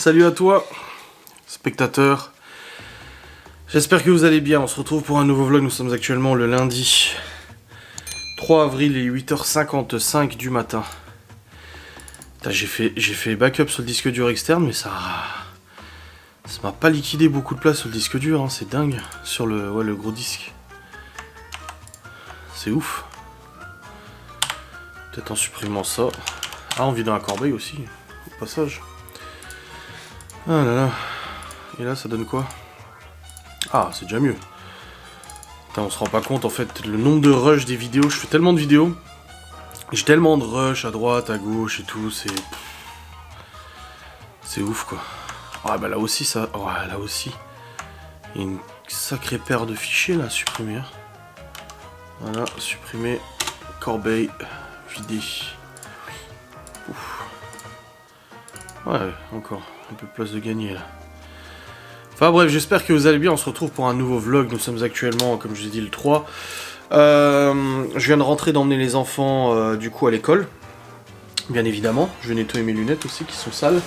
salut à toi, spectateur. J'espère que vous allez bien, on se retrouve pour un nouveau vlog, nous sommes actuellement le lundi 3 avril et 8h55 du matin. J'ai fait backup sur le disque dur externe, mais ça m'a pas liquidé beaucoup de place sur le disque dur, hein, c'est dingue, sur le gros disque. C'est ouf. Peut-être en supprimant ça. Ah, on vit dans la corbeille aussi, au passage. Ah là là. Et là, ça donne quoi? Ah, c'est déjà mieux. Putain, on se rend pas compte, en fait, le nombre de rush des vidéos. Je fais tellement de vidéos. J'ai tellement de rush à droite, à gauche et tout, c'est ouf, quoi. Ah, bah là aussi, ça... Ouais, là aussi. Il y a une sacrée paire de fichiers, là, à supprimer. Voilà, supprimer. Corbeille. Vider. Ouf. Ouais, encore. Un peu de place de gagner, là. Enfin bref, j'espère que vous allez bien, on se retrouve pour un nouveau vlog, nous sommes actuellement, comme je vous ai dit, le 3. Je viens de rentrer d'emmener les enfants, du coup, à l'école. Bien évidemment, je vais nettoyer mes lunettes aussi, qui sont sales.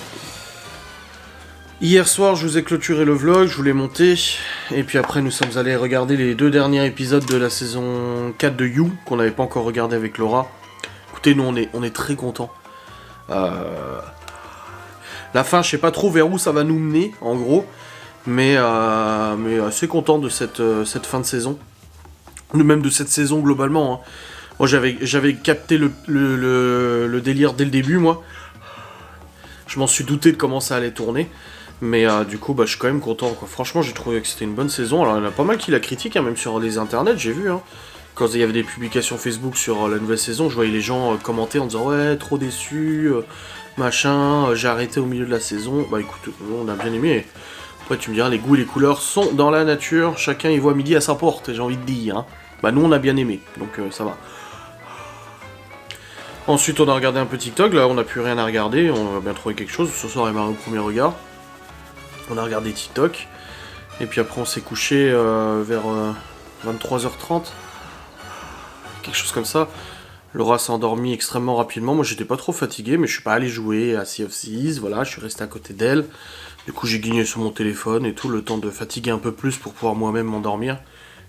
Hier soir, je vous ai clôturé le vlog, je vous l'ai monté. Et puis après, nous sommes allés regarder les 2 derniers épisodes de la saison 4 de You, qu'on n'avait pas encore regardé avec Laura. Écoutez, nous, on est très contents. La fin, je sais pas trop vers où ça va nous mener, en gros. Mais assez content de cette fin de saison. Même de cette saison globalement. Hein. Moi j'avais capté le délire dès le début, moi. Je m'en suis douté de comment ça allait tourner. Mais du coup, je suis quand même content, quoi. Franchement, j'ai trouvé que c'était une bonne saison. Alors il y en a pas mal qui la critiquent, hein, même sur les internets, j'ai vu. Hein. Quand il y avait des publications Facebook sur la nouvelle saison, je voyais les gens commenter en disant « Ouais, trop déçu, machin, j'ai arrêté au milieu de la saison. » Bah écoute, on a bien aimé. Après tu me diras, les goûts et les couleurs sont dans la nature, chacun y voit midi à sa porte, j'ai envie de dire. Hein. Bah nous on a bien aimé, donc ça va. Ensuite on a regardé un peu TikTok, là on n'a plus rien à regarder, on a bien trouvé quelque chose, ce soir est marré au premier regard. On a regardé TikTok, et puis après on s'est couché vers 23h30, quelque chose comme ça. Laura s'est endormie extrêmement rapidement, moi j'étais pas trop fatigué, mais je suis pas allé jouer à Sea of Thieves, voilà, je suis resté à côté d'elle. Du coup, j'ai guigné sur mon téléphone et tout, le temps de fatiguer un peu plus pour pouvoir moi-même m'endormir.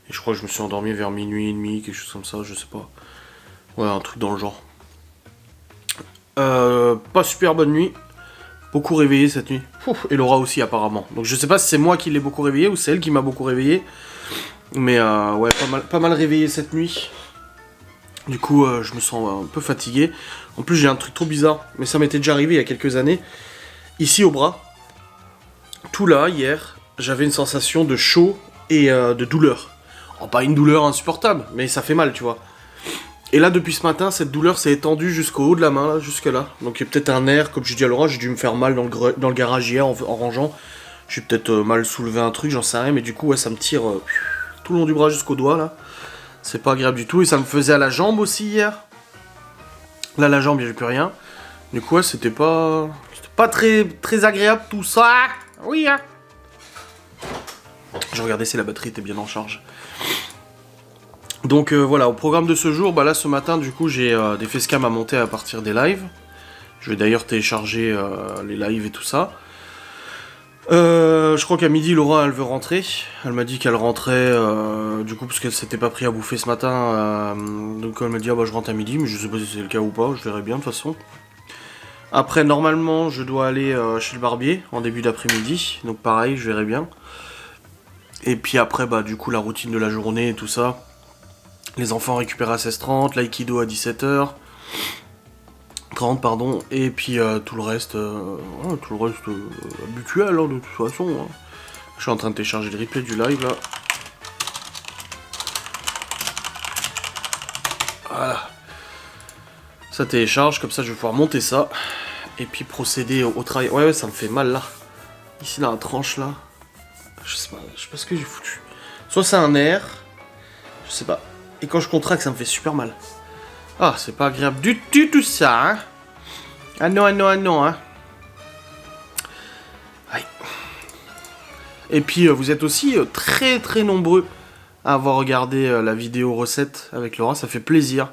Et je crois que je me suis endormi vers minuit et demi, quelque chose comme ça, je sais pas. Ouais, un truc dans le genre. Pas super bonne nuit. Beaucoup réveillé cette nuit. Et Laura aussi, apparemment. Donc je sais pas si c'est moi qui l'ai beaucoup réveillé ou c'est elle qui m'a beaucoup réveillé. Mais ouais, pas mal réveillé cette nuit. Du coup, je me sens un peu fatigué. En plus, j'ai un truc trop bizarre, mais ça m'était déjà arrivé il y a quelques années. Ici, au bras. Tout là, hier, j'avais une sensation de chaud et de douleur. Oh, pas une douleur insupportable, mais ça fait mal, tu vois. Et là, depuis ce matin, cette douleur s'est étendue jusqu'au haut de la main, là, jusque là. Donc il y a peut-être un nerf, comme je dis à Laura, j'ai dû me faire mal dans le garage hier en rangeant. J'ai peut-être mal soulevé un truc, j'en sais rien, mais du coup, ouais, ça me tire tout le long du bras jusqu'au doigt, là. C'est pas agréable du tout, et ça me faisait à la jambe aussi hier. Là, la jambe, j'ai plus rien. Du coup, ouais, c'était pas très, très agréable tout ça. Oui, hein. Je regardais si la batterie était bien en charge. Donc voilà, au programme de ce jour, là ce matin du coup j'ai des facecam à monter à partir des lives. Je vais d'ailleurs télécharger les lives et tout ça. Je crois qu'à midi Laura elle veut rentrer. Elle m'a dit qu'elle rentrait du coup parce qu'elle s'était pas pris à bouffer ce matin. Donc elle m'a dit je rentre à midi, mais je sais pas si c'est le cas ou pas, je verrai bien de toute façon. Après, normalement, je dois aller chez le barbier en début d'après-midi. Donc pareil, je verrai bien. Et puis après, du coup, la routine de la journée et tout ça. Les enfants récupèrent à 16h30, l'aïkido à 17h30, pardon. Et puis tout le reste habituel, hein, de toute façon. Hein. Je suis en train de télécharger le replay du live, là. Voilà. Ça télécharge, comme ça je vais pouvoir monter ça. Et puis procéder au travail. Ouais, ça me fait mal là. Ici dans la tranche là. Je sais pas ce que j'ai foutu. Soit c'est un nerf. Je sais pas. Et quand je contracte, ça me fait super mal. Ah, c'est pas agréable du tout ça, hein. Ah non, hein. Aïe. Et puis vous êtes aussi très très nombreux à avoir regardé la vidéo recette avec Laura, ça fait plaisir.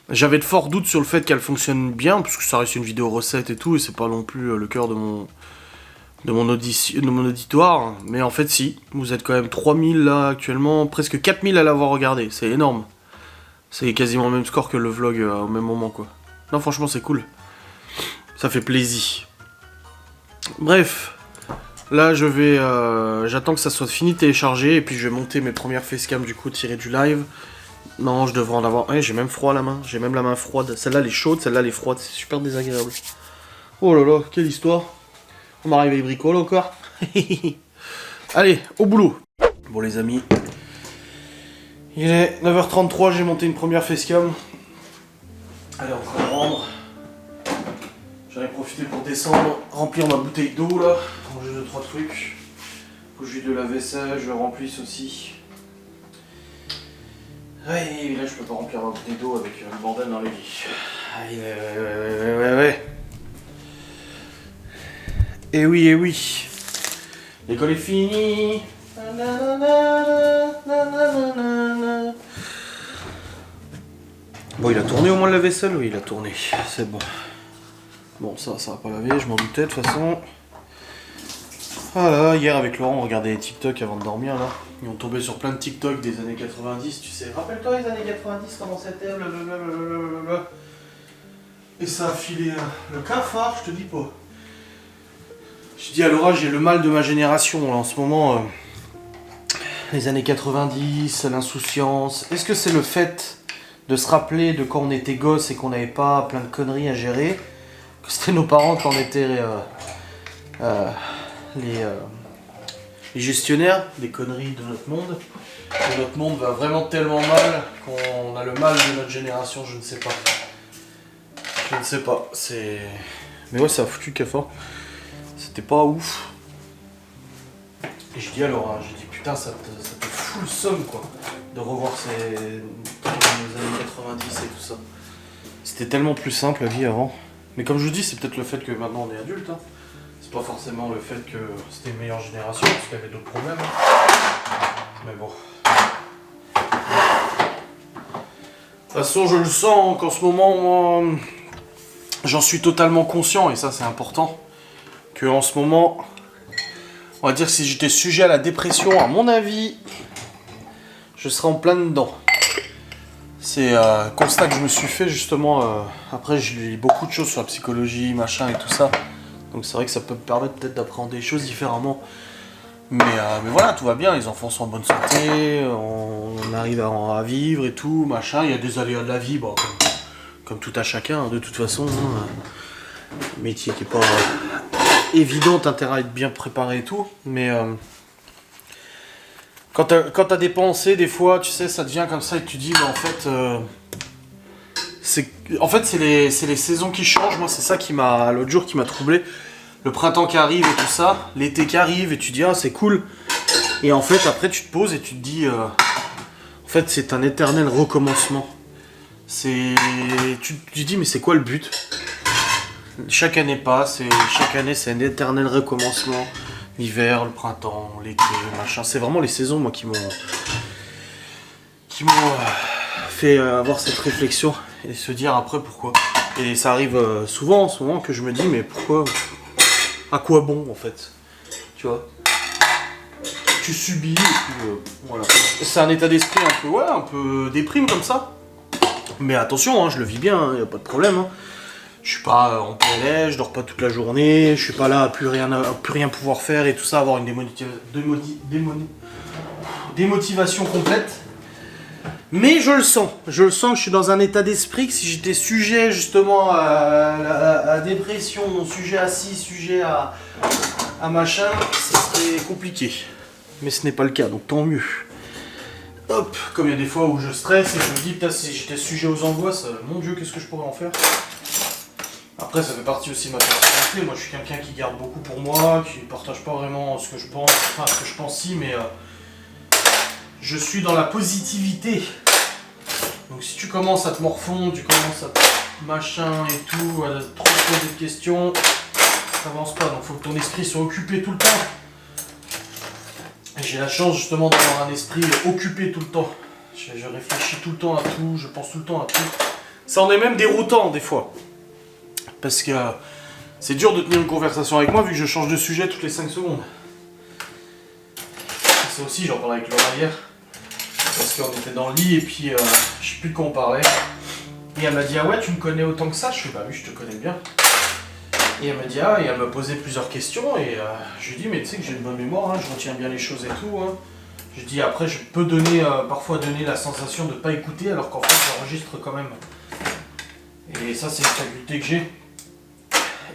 J'avais de forts doutes sur le fait qu'elle fonctionne bien, parce que ça reste une vidéo recette et tout, et c'est pas non plus le cœur de de mon auditoire. Mais en fait, si. Vous êtes quand même 3000 là actuellement, presque 4000 à l'avoir regardé. C'est énorme. C'est quasiment le même score que le vlog au même moment, quoi. Non, franchement, c'est cool. Ça fait plaisir. Bref. Là, je vais... j'attends que ça soit fini de télécharger. Et puis, je vais monter mes premières facecam, du coup, tirées du live. Non, je devrais en avoir... Ouais, j'ai même froid à la main. J'ai même la main froide. Celle-là, elle est chaude. Celle-là, elle est froide. C'est super désagréable. Oh là là, quelle histoire. On m'a arrivé les bricoles encore. Allez, au boulot. Bon, les amis. Il est 9h33. J'ai monté une première facecam. Allez, on va rendre. J'en ai profité pour descendre, remplir ma bouteille d'eau là. Ranger 2-3 trucs. Faut que je vide de la vaisselle, je le remplisse aussi. Ouais, là je peux pas remplir ma bouteille d'eau avec le bordel dans les lits. Ouais. Et oui. L'école est finie. Bon, il a tourné au moins la vaisselle? Oui, il a tourné. C'est bon. Bon, ça va pas laver, je m'en doutais de toute façon. Voilà, hier avec Laurent, on regardait les TikTok avant de dormir là. Et on tombait sur plein de TikTok des années 90, tu sais. Rappelle-toi les années 90, comment c'était, blablabla. Et ça a filé le cafard, je te dis pas. Je dis à Laura, j'ai le mal de ma génération là, en ce moment. Les années 90, l'insouciance. Est-ce que c'est le fait de se rappeler de quand on était gosse et qu'on n'avait pas plein de conneries à gérer? Que c'était nos parents quand on était les gestionnaires des conneries de notre monde. Et notre monde va vraiment tellement mal qu'on a le mal de notre génération, je ne sais pas. Je ne sais pas, c'est... Mais ouais, ça a foutu le cafard. C'était pas ouf. Et je dis alors, j'ai dit putain, ça te fout le somme quoi, de revoir les années 90 et tout ça. C'était tellement plus simple la vie avant. Mais comme je vous dis, c'est peut-être le fait que maintenant on est adulte. Hein. C'est pas forcément le fait que c'était une meilleure génération, parce qu'il y avait d'autres problèmes. Mais bon. De toute façon, je le sens qu'en ce moment, moi, j'en suis totalement conscient, et ça c'est important. Que en ce moment, on va dire que si j'étais sujet à la dépression, à mon avis, je serais en plein dedans. C'est un constat que je me suis fait justement. Après, je lis beaucoup de choses sur la psychologie, machin et tout ça. Donc c'est vrai que ça peut me permettre peut-être d'appréhender les choses différemment. Mais voilà, tout va bien, les enfants sont en bonne santé, on arrive à vivre et tout, machin. Il y a des aléas de la vie, bon, comme tout à chacun, hein, de toute façon. Hein, métier qui n'est pas évident, t'as intérêt à être bien préparé et tout. Mais quand t'as des pensées, des fois, tu sais, ça devient comme ça et tu dis, bah, en fait, c'est les saisons qui changent. Moi, c'est ça qui m'a, l'autre jour, qui m'a troublé. Le printemps qui arrive et tout ça, l'été qui arrive et tu dis, ah, c'est cool. Et en fait, après, tu te poses et tu te dis, en fait, c'est un éternel recommencement. Tu te dis, mais c'est quoi le but? Chaque année passe et chaque année, c'est un éternel recommencement. L'hiver, le printemps, l'été, machin. C'est vraiment les saisons, moi, qui m'ont fait avoir cette réflexion et se dire après pourquoi. Et ça arrive souvent en ce moment que je me dis, mais pourquoi? À quoi bon, en fait? Tu vois? Tu subis et puis voilà. C'est un état d'esprit un peu déprime comme ça. Mais attention, hein, je le vis bien, y a pas de problème. Hein. Je suis pas en PLS, je dors pas toute la journée, je suis pas là à plus rien pouvoir faire et tout ça, avoir une démotivation complète. Mais je le sens que je suis dans un état d'esprit que si j'étais sujet justement à dépression, sujet à ci, sujet à machin, ça serait compliqué. Mais ce n'est pas le cas, donc tant mieux. Hop, comme il y a des fois où je stresse et je me dis, putain, si j'étais sujet aux angoisses, mon Dieu, qu'est-ce que je pourrais en faire? Après, ça fait partie aussi de ma personnalité. Moi, je suis quelqu'un qui garde beaucoup pour moi, qui ne partage pas vraiment ce que je pense, enfin, ce que je pense si, mais je suis dans la positivité. Donc, si tu commences à te morfondre, tu commences à machin et tout, à trop te poser de questions, ça avance pas. Donc, il faut que ton esprit soit occupé tout le temps. Et j'ai la chance justement d'avoir un esprit occupé tout le temps. Je réfléchis tout le temps à tout, je pense tout le temps à tout. Ça en est même déroutant des fois. Parce que C'est dur de tenir une conversation avec moi vu que je change de sujet toutes les 5 secondes. Ça aussi, j'en parlais avec Laura hier. Parce qu'on était dans le lit et puis je sais plus de quoi on parlait. Et elle m'a dit, ah ouais, tu me connais autant que ça? Je fais, bah oui, je te connais bien. Et elle m'a dit, ah, et elle m'a posé plusieurs questions. Et je lui ai dit, mais tu sais que j'ai une bonne mémoire, hein, je retiens bien les choses et tout. Hein. Je lui ai dit, après, je peux parfois donner la sensation de ne pas écouter alors qu'en fait, j'enregistre quand même. Et ça, c'est une faculté que j'ai.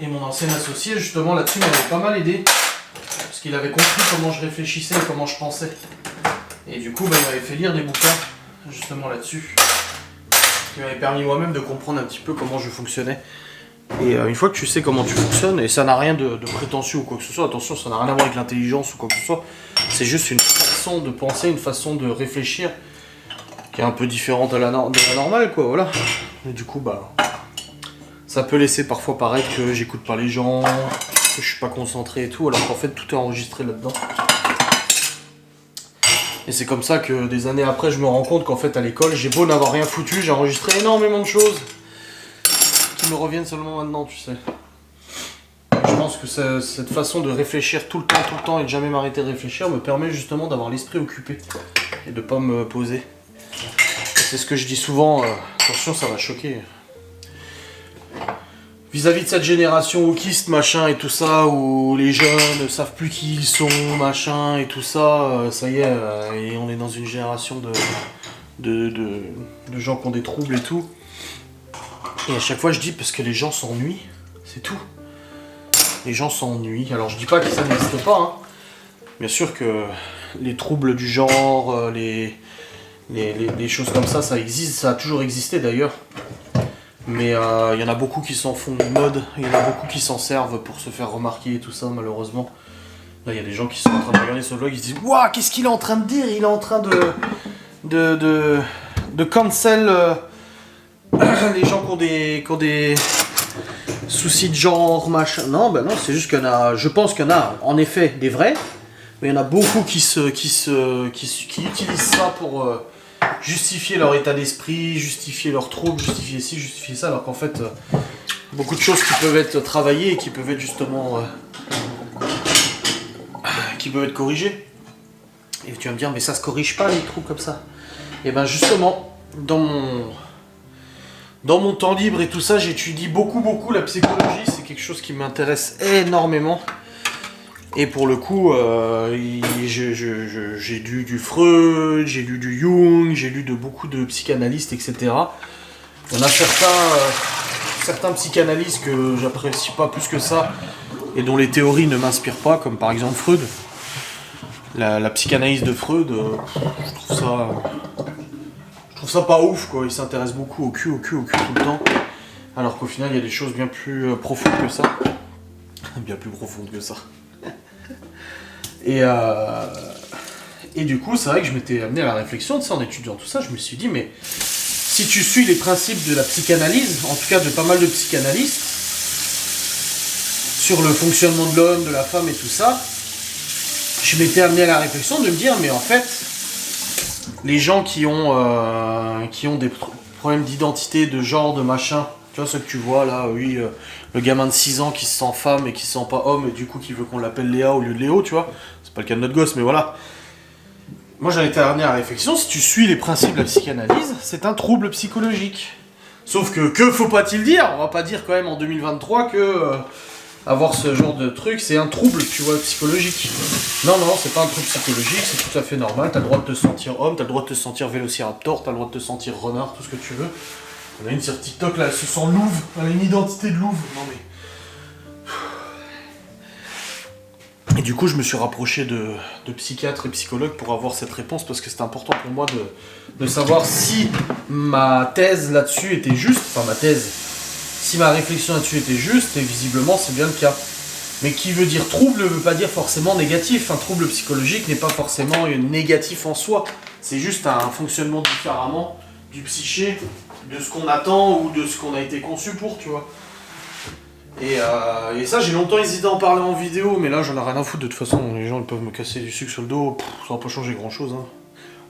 Et mon ancien associé, justement, là-dessus, m'avait pas mal aidé. Parce qu'il avait compris comment je réfléchissais et comment je pensais. Et du coup, bah, il m'avait fait lire des bouquins, justement, là-dessus. Qui m'avait permis moi-même de comprendre un petit peu comment je fonctionnais. Et une fois que tu sais comment tu fonctionnes, et ça n'a rien de prétentieux ou quoi que ce soit, attention, ça n'a rien à voir avec l'intelligence ou quoi que ce soit, c'est juste une façon de penser, une façon de réfléchir qui est un peu différente de la normale, quoi, voilà. Et du coup, bah, ça peut laisser parfois paraître que j'écoute pas les gens, que je suis pas concentré et tout, alors qu'en fait, tout est enregistré là-dedans. Et c'est comme ça que des années après, je me rends compte qu'en fait, à l'école, j'ai beau n'avoir rien foutu, j'ai enregistré énormément de choses qui me reviennent seulement maintenant, tu sais. Je pense que cette façon de réfléchir tout le temps, et de jamais m'arrêter de réfléchir me permet justement d'avoir l'esprit occupé et de pas me poser. Et c'est ce que je dis souvent, attention, ça va choquer. Vis-à-vis de cette génération wokiste, machin et tout ça, où les jeunes ne savent plus qui ils sont, machin et tout ça, ça y est, et on est dans une génération de gens qui ont des troubles et tout. Et à chaque fois je dis parce que les gens s'ennuient, c'est tout. Les gens s'ennuient. Alors je dis pas que ça n'existe pas, hein. Bien sûr que les troubles du genre, les choses comme ça existe, ça a toujours existé d'ailleurs. Mais il y en a beaucoup qui s'en font une mode, il y en a beaucoup qui s'en servent pour se faire remarquer et tout ça, malheureusement. Là, il y a des gens qui sont en train de regarder ce vlog, ils se disent « Waouh, qu'est-ce qu'il est en train de dire? Il est en train de cancel les gens qui ont des soucis de genre, machin. » Non, ben non, c'est juste qu'il y en a, je pense qu'il y en a en effet des vrais, mais il y en a beaucoup qui utilisent ça pour... justifier leur état d'esprit, justifier leurs troubles, justifier ci, justifier ça, alors qu'en fait, beaucoup de choses qui peuvent être travaillées et qui peuvent être justement... qui peuvent être corrigées. Et tu vas me dire, mais ça se corrige pas les troubles comme ça. Et ben justement, dans mon temps libre et tout ça, j'étudie beaucoup la psychologie, c'est quelque chose qui m'intéresse énormément. Et pour le coup, j'ai lu du Freud, j'ai lu du Jung, j'ai lu de beaucoup de psychanalystes, etc. On a certains psychanalystes que j'apprécie pas plus que ça, et dont les théories ne m'inspirent pas, comme par exemple Freud. La psychanalyse de Freud, je trouve ça pas ouf, quoi. Il s'intéresse beaucoup au cul tout le temps, alors qu'au final, il y a des choses bien plus profondes que ça. Bien plus profondes que ça. Et du coup, c'est vrai que je m'étais amené à la réflexion de ça en étudiant tout ça. Je me suis dit, mais si tu suis les principes de la psychanalyse, en tout cas de pas mal de psychanalystes, sur le fonctionnement de l'homme, de la femme et tout ça, je m'étais amené à la réflexion de me dire, mais en fait, les gens qui ont des problèmes d'identité, de genre, de machin, tu vois ce que tu vois là, oui, le gamin de 6 ans qui se sent femme et qui se sent pas homme et du coup qui veut qu'on l'appelle Léa au lieu de Léo, tu vois. C'est pas le cas de notre gosse, mais voilà. Moi j'en étais amené à la réflexion, si tu suis les principes de la psychanalyse, c'est un trouble psychologique. Sauf que faut pas-t-il dire? On va pas dire quand même en 2023 que avoir ce genre de truc, c'est un trouble, tu vois, psychologique. Non, c'est pas un trouble psychologique, c'est tout à fait normal. T'as le droit de te sentir homme, t'as le droit de te sentir vélociraptor, t'as le droit de te sentir renard, tout ce que tu veux. On a une sur TikTok là, elle se sent louve, elle a une identité de louve. Non mais... Et du coup, je me suis rapproché de psychiatres et psychologues pour avoir cette réponse parce que c'était important pour moi de savoir si ma thèse là-dessus était juste, enfin ma thèse, si ma réflexion là-dessus était juste, et visiblement c'est bien le cas. Mais qui veut dire trouble ne veut pas dire forcément négatif. Un trouble psychologique n'est pas forcément négatif en soi. C'est juste un fonctionnement différemment du psyché, de ce qu'on attend ou de ce qu'on a été conçu pour, tu vois. Et ça, j'ai longtemps hésité à en parler en vidéo, mais là, j'en ai rien à foutre. De toute façon, les gens ils peuvent me casser du sucre sur le dos, ça va pas changer grand-chose. Hein.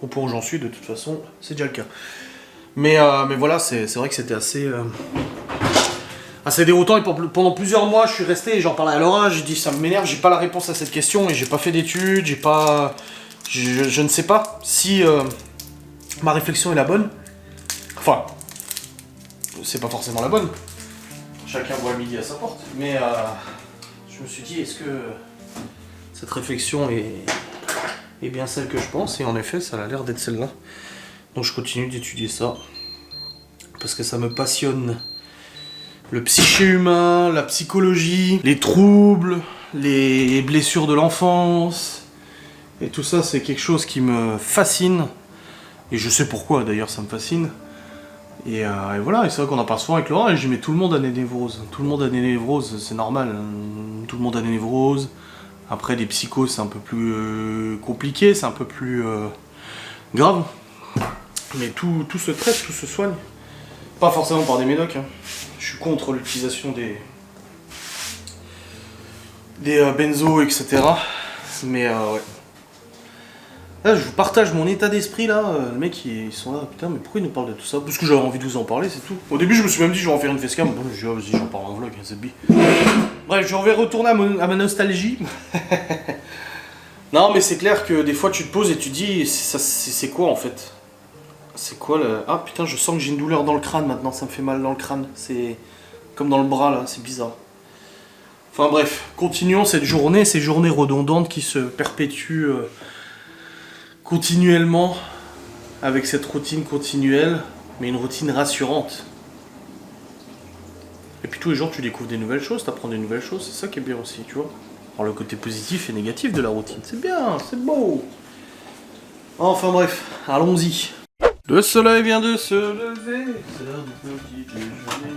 Au point où j'en suis, de toute façon, c'est déjà le cas. Mais voilà, c'est vrai que c'était assez Ah, c'est déroutant et pendant plusieurs mois je suis resté et j'en parlais à Laura, j'ai dit ça m'énerve, j'ai pas la réponse à cette question et j'ai pas fait d'études, j'ai pas... Je ne sais pas si ma réflexion est la bonne. Enfin, c'est pas forcément la bonne. Chacun voit le midi à sa porte. Mais je me suis dit, est-ce que cette réflexion est bien celle que je pense? Et en effet, ça a l'air d'être celle-là. Donc je continue d'étudier ça. Parce que ça me passionne. Le psyché humain, la psychologie, les troubles, les blessures de l'enfance. Et tout ça, c'est quelque chose qui me fascine. Et je sais pourquoi, d'ailleurs, ça me fascine. Et voilà, et c'est vrai qu'on en parle souvent avec Laura, et je dis mais tout le monde a des névroses. Tout le monde a des névroses, c'est normal. Tout le monde a des névroses. Après, les psychos, c'est un peu plus compliqué, c'est un peu plus grave. Mais tout se traite, tout se soigne. Pas forcément par des médocs. Hein. Je suis contre l'utilisation des benzos, etc. Mais ouais. Là, je vous partage mon état d'esprit là. Les mecs ils sont là, putain, mais pourquoi ils nous parlent de tout ça? Parce que j'avais envie de vous en parler, c'est tout. Au début, je me suis même dit, je vais en faire une facecam. Bon, je dis, vas-y, j'en parle en vlog, c'est bi. Bref, je vais retourner à ma nostalgie. Non, mais c'est clair que des fois, tu te poses et tu dis, c'est quoi en fait? C'est quoi le... Ah putain, je sens que j'ai une douleur dans le crâne maintenant, ça me fait mal dans le crâne. C'est comme dans le bras là, c'est bizarre. Enfin bref, continuons cette journée, ces journées redondantes qui se perpétuent continuellement, avec cette routine continuelle, mais une routine rassurante. Et puis tous les jours tu découvres des nouvelles choses, tu apprends des nouvelles choses, c'est ça qui est bien aussi, tu vois. Alors le côté positif et négatif de la routine, c'est bien, c'est beau. Enfin bref, allons-y. Le soleil vient de se lever, c'est l'heure du petit déjeuner.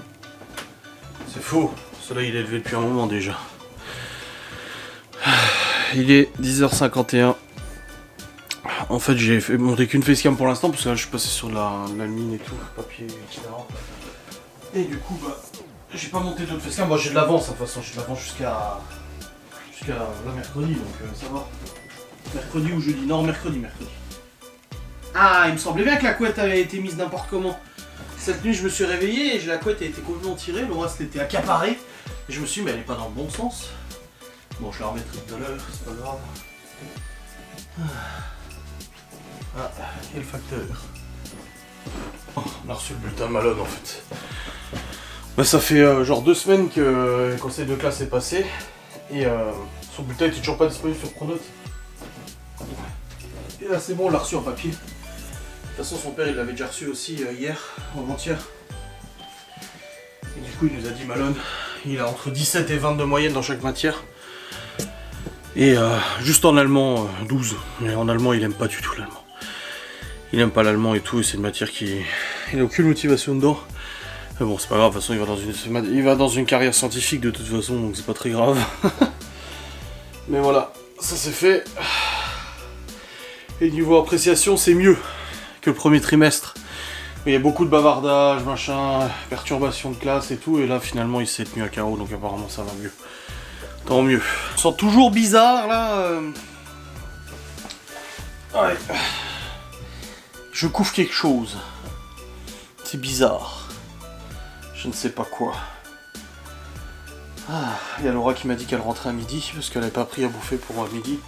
C'est faux, le soleil il est levé depuis un moment déjà. Il est 10h51. En fait j'ai monté qu'une facecam pour l'instant parce que là je suis passé sur la mine et tout, papier, etc. Et du coup bah j'ai pas monté d'autres facecam, moi j'ai de l'avance de toute façon, j'ai de l'avance jusqu'à la mercredi donc ça va. Mercredi ou jeudi, non mercredi. Ah, il me semblait bien que la couette avait été mise n'importe comment. Cette nuit, je me suis réveillé et la couette a été complètement tirée, le reste était accaparé. Et je me suis dit, mais elle est pas dans le bon sens. Bon, je la remettrai tout à l'heure, c'est pas grave. Ah, quel facteur. Oh, on a reçu le bulletin de Malone en fait. Bah, ça fait genre 2 semaines que le conseil de classe est passé. Et son bulletin était toujours pas disponible sur Pronote. Et là, c'est bon, on l'a reçu en papier. De toute façon, son père, il l'avait déjà reçu aussi hier, avant-hier. Et du coup, il nous a dit, Malone, il a entre 17 et 20 de moyenne dans chaque matière. Et juste en allemand, 12. Mais en allemand, il aime pas du tout l'allemand. Il aime pas l'allemand et tout, et c'est une matière qui... Il n'a aucune motivation dedans. Mais bon, c'est pas grave, de toute façon, il va dans une carrière scientifique de toute façon, donc c'est pas très grave. Mais voilà, ça c'est fait. Et niveau appréciation, c'est mieux que le premier trimestre. Mais il y a beaucoup de bavardage, machin, perturbation de classe et tout, et là finalement il s'est tenu à carreau, donc apparemment ça va mieux. Tant mieux. Je me sens toujours bizarre là. Ouais. Je couvre quelque chose. C'est bizarre. Je ne sais pas quoi. Ah, il y a Laura qui m'a dit qu'elle rentrait à midi, parce qu'elle n'avait pas pris à bouffer pour midi.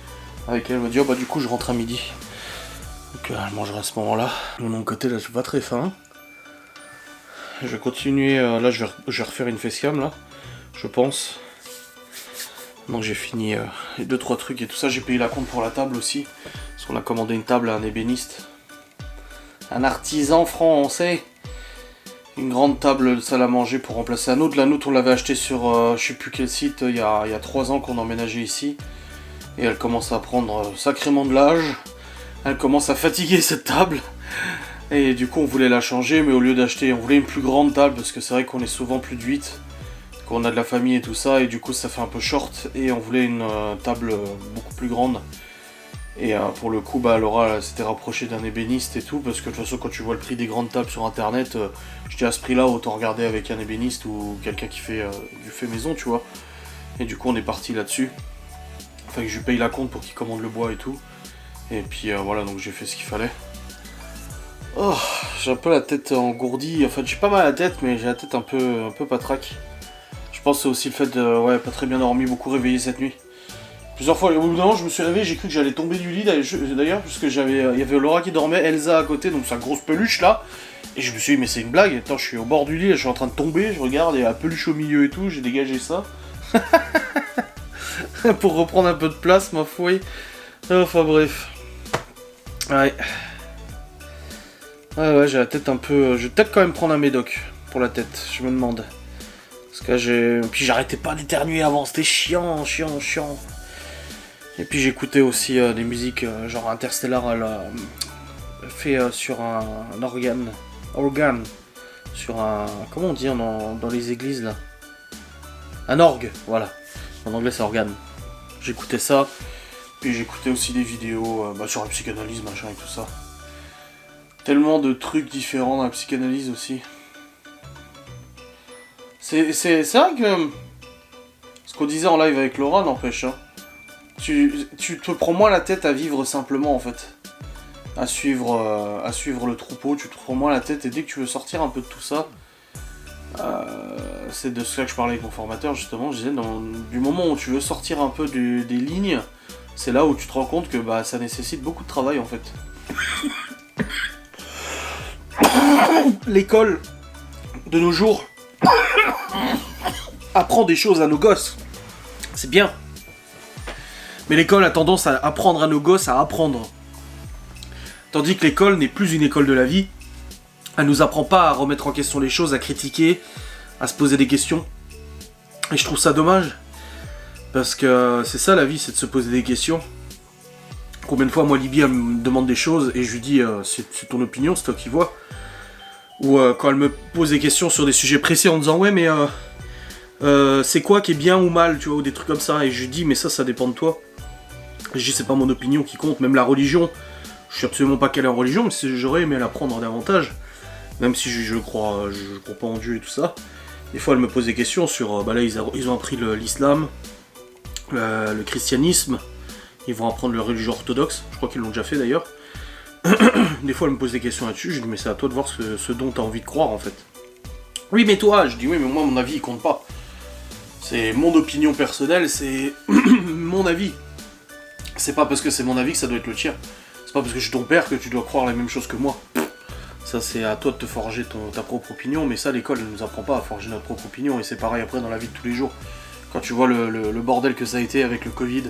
Avec elle m'a dit, oh bah du coup je rentre à midi. Donc elle mangera à ce moment-là. De mon côté là, j'ai pas très faim. Je vais continuer, là je vais refaire une facecam là, je pense. Donc j'ai fini les 2-3 trucs et tout ça, j'ai payé la compte pour la table aussi. Parce qu'on a commandé une table à un ébéniste. Un artisan français. Une grande table de salle à manger pour remplacer un autre. La nôtre on l'avait acheté sur je sais plus quel site il y a 3 ans qu'on a emménagé ici. Et elle commence à prendre sacrément de l'âge. Elle commence à fatiguer cette table. Et du coup on voulait la changer, mais au lieu d'acheter, on voulait une plus grande table parce que c'est vrai qu'on est souvent plus de 8. Qu'on a de la famille et tout ça, et du coup ça fait un peu short. Et on voulait une table beaucoup plus grande. Et pour le coup, bah Laura s'était rapprochée d'un ébéniste et tout, parce que de toute façon quand tu vois le prix des grandes tables sur internet, je dis à ce prix là autant regarder avec un ébéniste ou quelqu'un qui fait du fait maison, tu vois. Et du coup on est parti là-dessus. Enfin que je lui paye la compte pour qu'il commande le bois et tout. Et puis voilà, donc j'ai fait ce qu'il fallait. Oh, j'ai un peu la tête engourdie, enfin j'ai pas mal à la tête, mais j'ai la tête un peu patraque. pense que c'est aussi le fait de, ouais, pas très bien dormi, beaucoup réveillé cette nuit. Plusieurs fois, au bout d'un moment, je me suis réveillé, j'ai cru que j'allais tomber du lit d'ailleurs, parce que il y avait Laura qui dormait, Elsa à côté, donc sa grosse peluche là. Et je me suis dit, mais c'est une blague, attends, je suis au bord du lit, je suis en train de tomber, je regarde, il y a la peluche au milieu et tout, j'ai dégagé ça. Pour reprendre un peu de place, ma foi. Enfin bref. Ouais. Ouais, j'ai la tête un peu... Je vais peut-être quand même prendre un médoc pour la tête, je me demande. Parce que puis j'arrêtais pas d'éternuer avant, c'était chiant. Et puis j'écoutais aussi des musiques genre Interstellar, fait sur un organe. Sur un... Comment on dit dans les églises là? Un orgue, voilà. En anglais c'est organe. J'écoutais ça. Puis j'écoutais aussi des vidéos sur la psychanalyse, machin et tout ça. Tellement de trucs différents dans la psychanalyse aussi. C'est vrai que... Ce qu'on disait en live avec Laura n'empêche, hein. Tu te prends moins la tête à vivre simplement en fait. À suivre le troupeau, tu te prends moins la tête et dès que tu veux sortir un peu de tout ça... c'est de cela que je parlais avec mon formateur justement, je disais du moment où tu veux sortir un peu des lignes, c'est là où tu te rends compte que ça nécessite beaucoup de travail en fait. L'école de nos jours apprend des choses à nos gosses, c'est bien. Mais l'école a tendance à apprendre à nos gosses à apprendre. Tandis que l'école n'est plus une école de la vie. Elle nous apprend pas à remettre en question les choses, à critiquer, à se poser des questions. Et je trouve ça dommage. Parce que c'est ça la vie, c'est de se poser des questions. Combien de fois, moi, Libye, elle me demande des choses et je lui dis c'est ton opinion, c'est toi qui vois. Ou quand elle me pose des questions sur des sujets précis en disant ouais, mais c'est quoi qui est bien ou mal, tu vois, ou des trucs comme ça. Et je lui dis mais ça dépend de toi. Et je dis c'est pas mon opinion qui compte, même la religion. Je suis absolument pas calé en religion, mais j'aurais aimé l'apprendre davantage. Même si je crois pas en Dieu et tout ça. Des fois, elle me pose des questions sur... là, ils ont appris l'islam, le christianisme. Ils vont apprendre la religion orthodoxe. Je crois qu'ils l'ont déjà fait, d'ailleurs. Des fois, elle me pose des questions là-dessus. Je dis, mais c'est à toi de voir ce dont tu as envie de croire, en fait. Oui, mais toi... Je dis, oui, mais moi, mon avis, il compte pas. C'est mon opinion personnelle, c'est mon avis. C'est pas parce que c'est mon avis que ça doit être le tien. C'est pas parce que je suis ton père que tu dois croire les mêmes choses que moi. Ça, c'est à toi de te forger ta propre opinion, mais ça, l'école ne nous apprend pas à forger notre propre opinion, et c'est pareil après dans la vie de tous les jours. Quand tu vois le bordel que ça a été avec le Covid,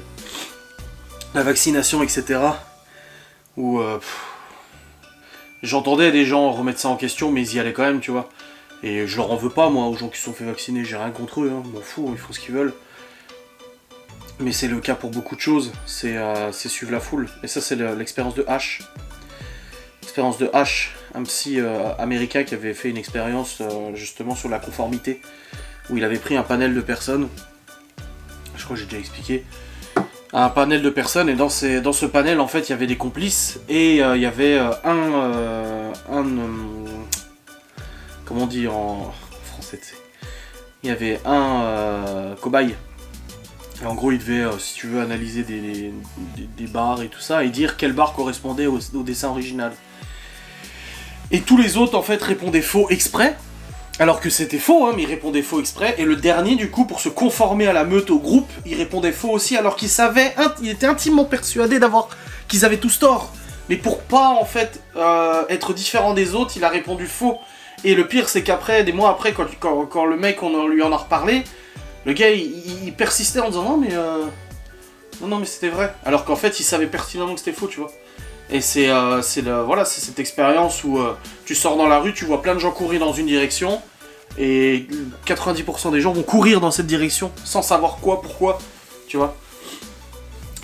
la vaccination, etc., où j'entendais des gens remettre ça en question, mais ils y allaient quand même, tu vois. Et je leur en veux pas, moi, aux gens qui se sont fait vacciner, j'ai rien contre eux, hein, m'en fous, ils font ce qu'ils veulent. Mais c'est le cas pour beaucoup de choses, c'est suivre la foule. Et ça, c'est l'expérience de H. L'expérience de H, un psy américain qui avait fait une expérience justement sur la conformité, où il avait pris un panel de personnes, je crois que j'ai déjà expliqué, un panel de personnes, et dans ce panel, en fait, il y avait des complices, et il y avait comment on dit en français, il y avait un cobaye. Et en gros, il devait, si tu veux, analyser des barres et tout ça, et dire quelle barre correspondait au dessin original. Et tous les autres, en fait, répondaient faux exprès, alors que c'était faux, hein, mais ils répondaient faux exprès. Et le dernier, du coup, pour se conformer à la meute, au groupe, il répondait faux aussi, alors qu'il savait, il était intimement persuadé qu'ils avaient tous tort. Mais pour pas, en fait, être différent des autres, il a répondu faux. Et le pire, c'est qu'après, des mois après, quand le mec, on lui en a reparlé, le gars, il persistait en disant non, mais c'était vrai. Alors qu'en fait, il savait pertinemment que c'était faux, tu vois. Et c'est cette expérience où tu sors dans la rue, tu vois plein de gens courir dans une direction, et 90% des gens vont courir dans cette direction, sans savoir pourquoi, tu vois.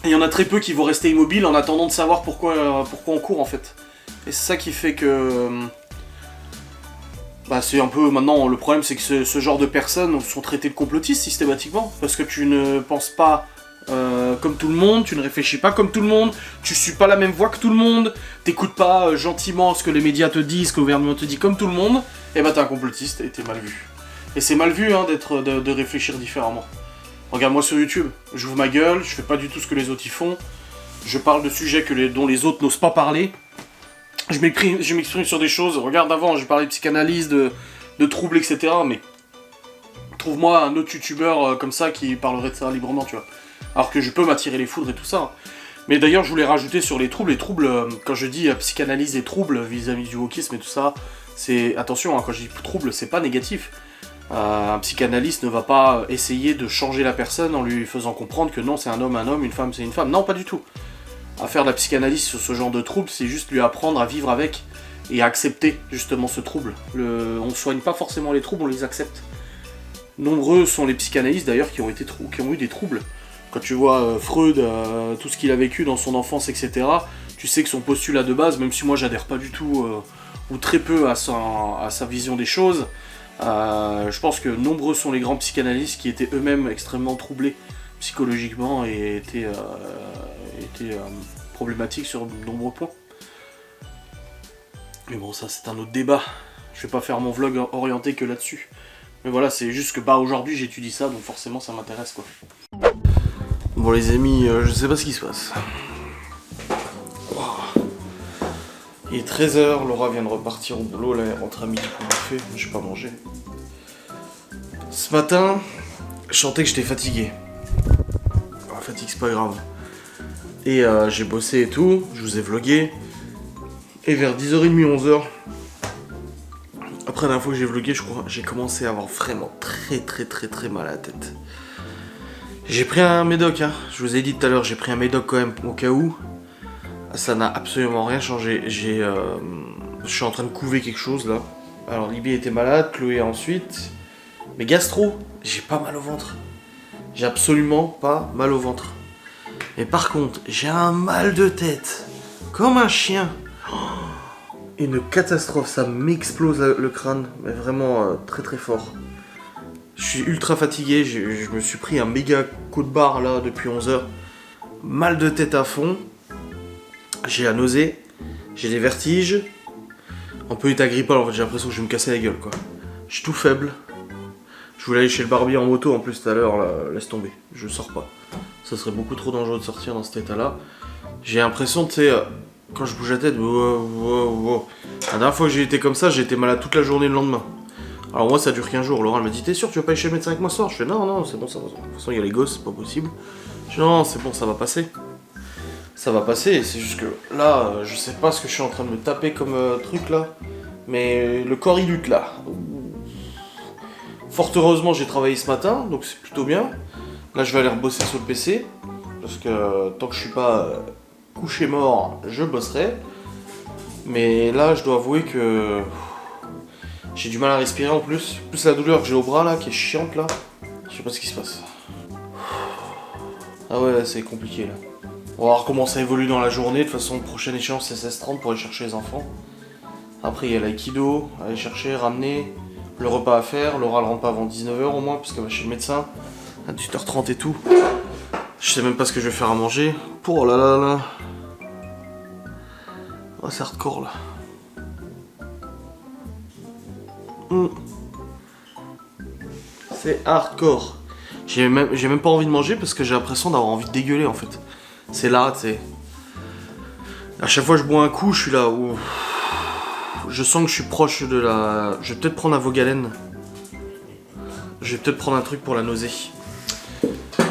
Et il y en a très peu qui vont rester immobiles en attendant de savoir pourquoi on court, en fait. Et c'est ça qui fait que... c'est un peu, maintenant, le problème, c'est que ce genre de personnes sont traitées de complotistes, systématiquement, parce que tu ne penses pas... comme tout le monde, tu ne réfléchis pas comme tout le monde, tu suis pas la même voix que tout le monde, t'écoutes pas gentiment ce que les médias te disent, ce que le gouvernement te dit comme tout le monde, et t'es un complotiste et t'es mal vu. Et c'est mal vu, hein, de réfléchir différemment. Regarde-moi sur YouTube, j'ouvre ma gueule, je fais pas du tout ce que les autres y font, je parle de sujets dont les autres n'osent pas parler, je m'exprime sur des choses, regarde avant, j'ai parlé de psychanalyse, de troubles, etc., mais trouve-moi un autre youtubeur comme ça qui parlerait de ça librement, tu vois. Alors que je peux m'attirer les foudres et tout ça. Mais d'ailleurs, je voulais rajouter sur les troubles, quand je dis psychanalyse et troubles vis-à-vis du wokisme et tout ça, c'est, attention, hein, quand je dis trouble, c'est pas négatif. Un psychanalyste ne va pas essayer de changer la personne en lui faisant comprendre que non, c'est un homme, une femme, c'est une femme. Non, pas du tout. À faire de la psychanalyse sur ce genre de trouble, c'est juste lui apprendre à vivre avec et à accepter justement ce trouble. On soigne pas forcément les troubles, on les accepte. Nombreux sont les psychanalystes d'ailleurs qui ont eu des troubles. Quand tu vois Freud, tout ce qu'il a vécu dans son enfance, etc., tu sais que son postulat de base, même si moi j'adhère pas du tout, ou très peu à sa vision des choses, je pense que nombreux sont les grands psychanalystes qui étaient eux-mêmes extrêmement troublés psychologiquement et étaient problématiques sur de nombreux points. Mais bon, ça c'est un autre débat. Je vais pas faire mon vlog orienté que là-dessus. Mais voilà, c'est juste que aujourd'hui j'étudie ça, donc forcément ça m'intéresse quoi. Bon les amis, je sais pas ce qui se passe. Wow. Il est 13h, Laura vient de repartir au boulot, là elle rentre à midi pour bouffer, j'ai pas mangé. Ce matin, je sentais que j'étais fatigué. La fatigue c'est pas grave. Et j'ai bossé et tout, je vous ai vlogué. Et vers 10h30, 11h, après la dernière fois que j'ai vlogué, je crois, j'ai commencé à avoir vraiment très mal à la tête. J'ai pris un médoc, hein. Je vous ai dit tout à l'heure, j'ai pris un médoc quand même au cas où. Ça n'a absolument rien changé. Je suis en train de couver quelque chose là. Alors Libye était malade, Chloé ensuite. Mais gastro, j'ai pas mal au ventre. J'ai absolument pas mal au ventre. Mais par contre, j'ai un mal de tête. Comme un chien. Une catastrophe, ça m'explose le crâne. Mais vraiment très fort. Je suis ultra fatigué, je me suis pris un méga coup de barre là depuis 11h. Mal de tête à fond. J'ai la nausée. J'ai des vertiges. Un peu état grippal en fait, j'ai l'impression que je vais me casser la gueule quoi. Je suis tout faible. Je voulais aller chez le barbier en moto en plus tout à l'heure, là, laisse tomber. Je sors pas. Ça serait beaucoup trop dangereux de sortir dans cet état là. J'ai l'impression, tu sais, quand je bouge la tête, wow. La dernière fois que j'ai été comme ça, j'ai été malade toute la journée le lendemain. Alors moi ça dure qu'un jour, Laura elle m'a dit t'es sûr tu vas pas aller chez le médecin avec moi ce soir? Je fais non c'est bon ça va. De toute façon il y a les gosses, c'est pas possible. Je fais non c'est bon ça va passer. Ça va passer, c'est juste que là je sais pas ce que je suis en train de me taper comme truc là. Mais le corps il lutte là. Fort heureusement j'ai travaillé ce matin, donc c'est plutôt bien. Là je vais aller rebosser sur le PC. Parce que tant que je suis pas couché mort, je bosserai. Mais là je dois avouer que j'ai du mal à respirer en plus. Plus la douleur que j'ai au bras là, qui est chiante là. Je sais pas ce qui se passe. Ah ouais, c'est compliqué là. On va voir comment ça évolue dans la journée. De toute façon, prochaine échéance c'est 16h30 pour aller chercher les enfants. Après il y a l'aïkido, aller chercher, ramener. Le repas à faire. Laura elle rentre pas avant 19h au moins, parce qu'elle va chez le médecin. À 18h30 et tout. Je sais même pas ce que je vais faire à manger. Oh là là là. Oh, c'est hardcore là. C'est hardcore. J'ai même pas envie de manger parce que j'ai l'impression d'avoir envie de dégueuler en fait. C'est là, tu sais. À chaque fois que je bois un coup, je suis là où je sens que je suis proche de la. Je vais peut-être prendre un Vogalène. Je vais peut-être prendre un truc pour la nausée.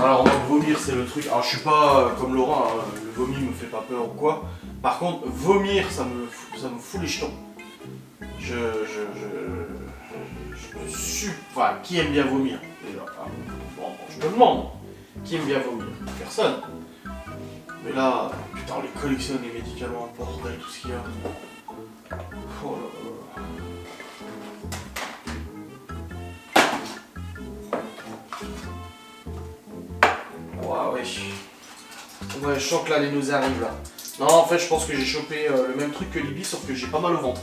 Alors vomir c'est le truc. Alors je suis pas comme Laura, hein. Le vomi me fait pas peur ou quoi. Par contre vomir ça me fout les jetons. Enfin, qui aime bien vomir déjà? Bon, je me demande, qui aime bien vomir? Personne. Mais là, putain, on les collectionne les médicaments, bordel, tout ce qu'il y a. Oh là là. Ouah, wesh. Ouais, je sens que là, les nausées arrivent là. Non, en fait, je pense que j'ai chopé le même truc que Libye, sauf que j'ai pas mal au ventre.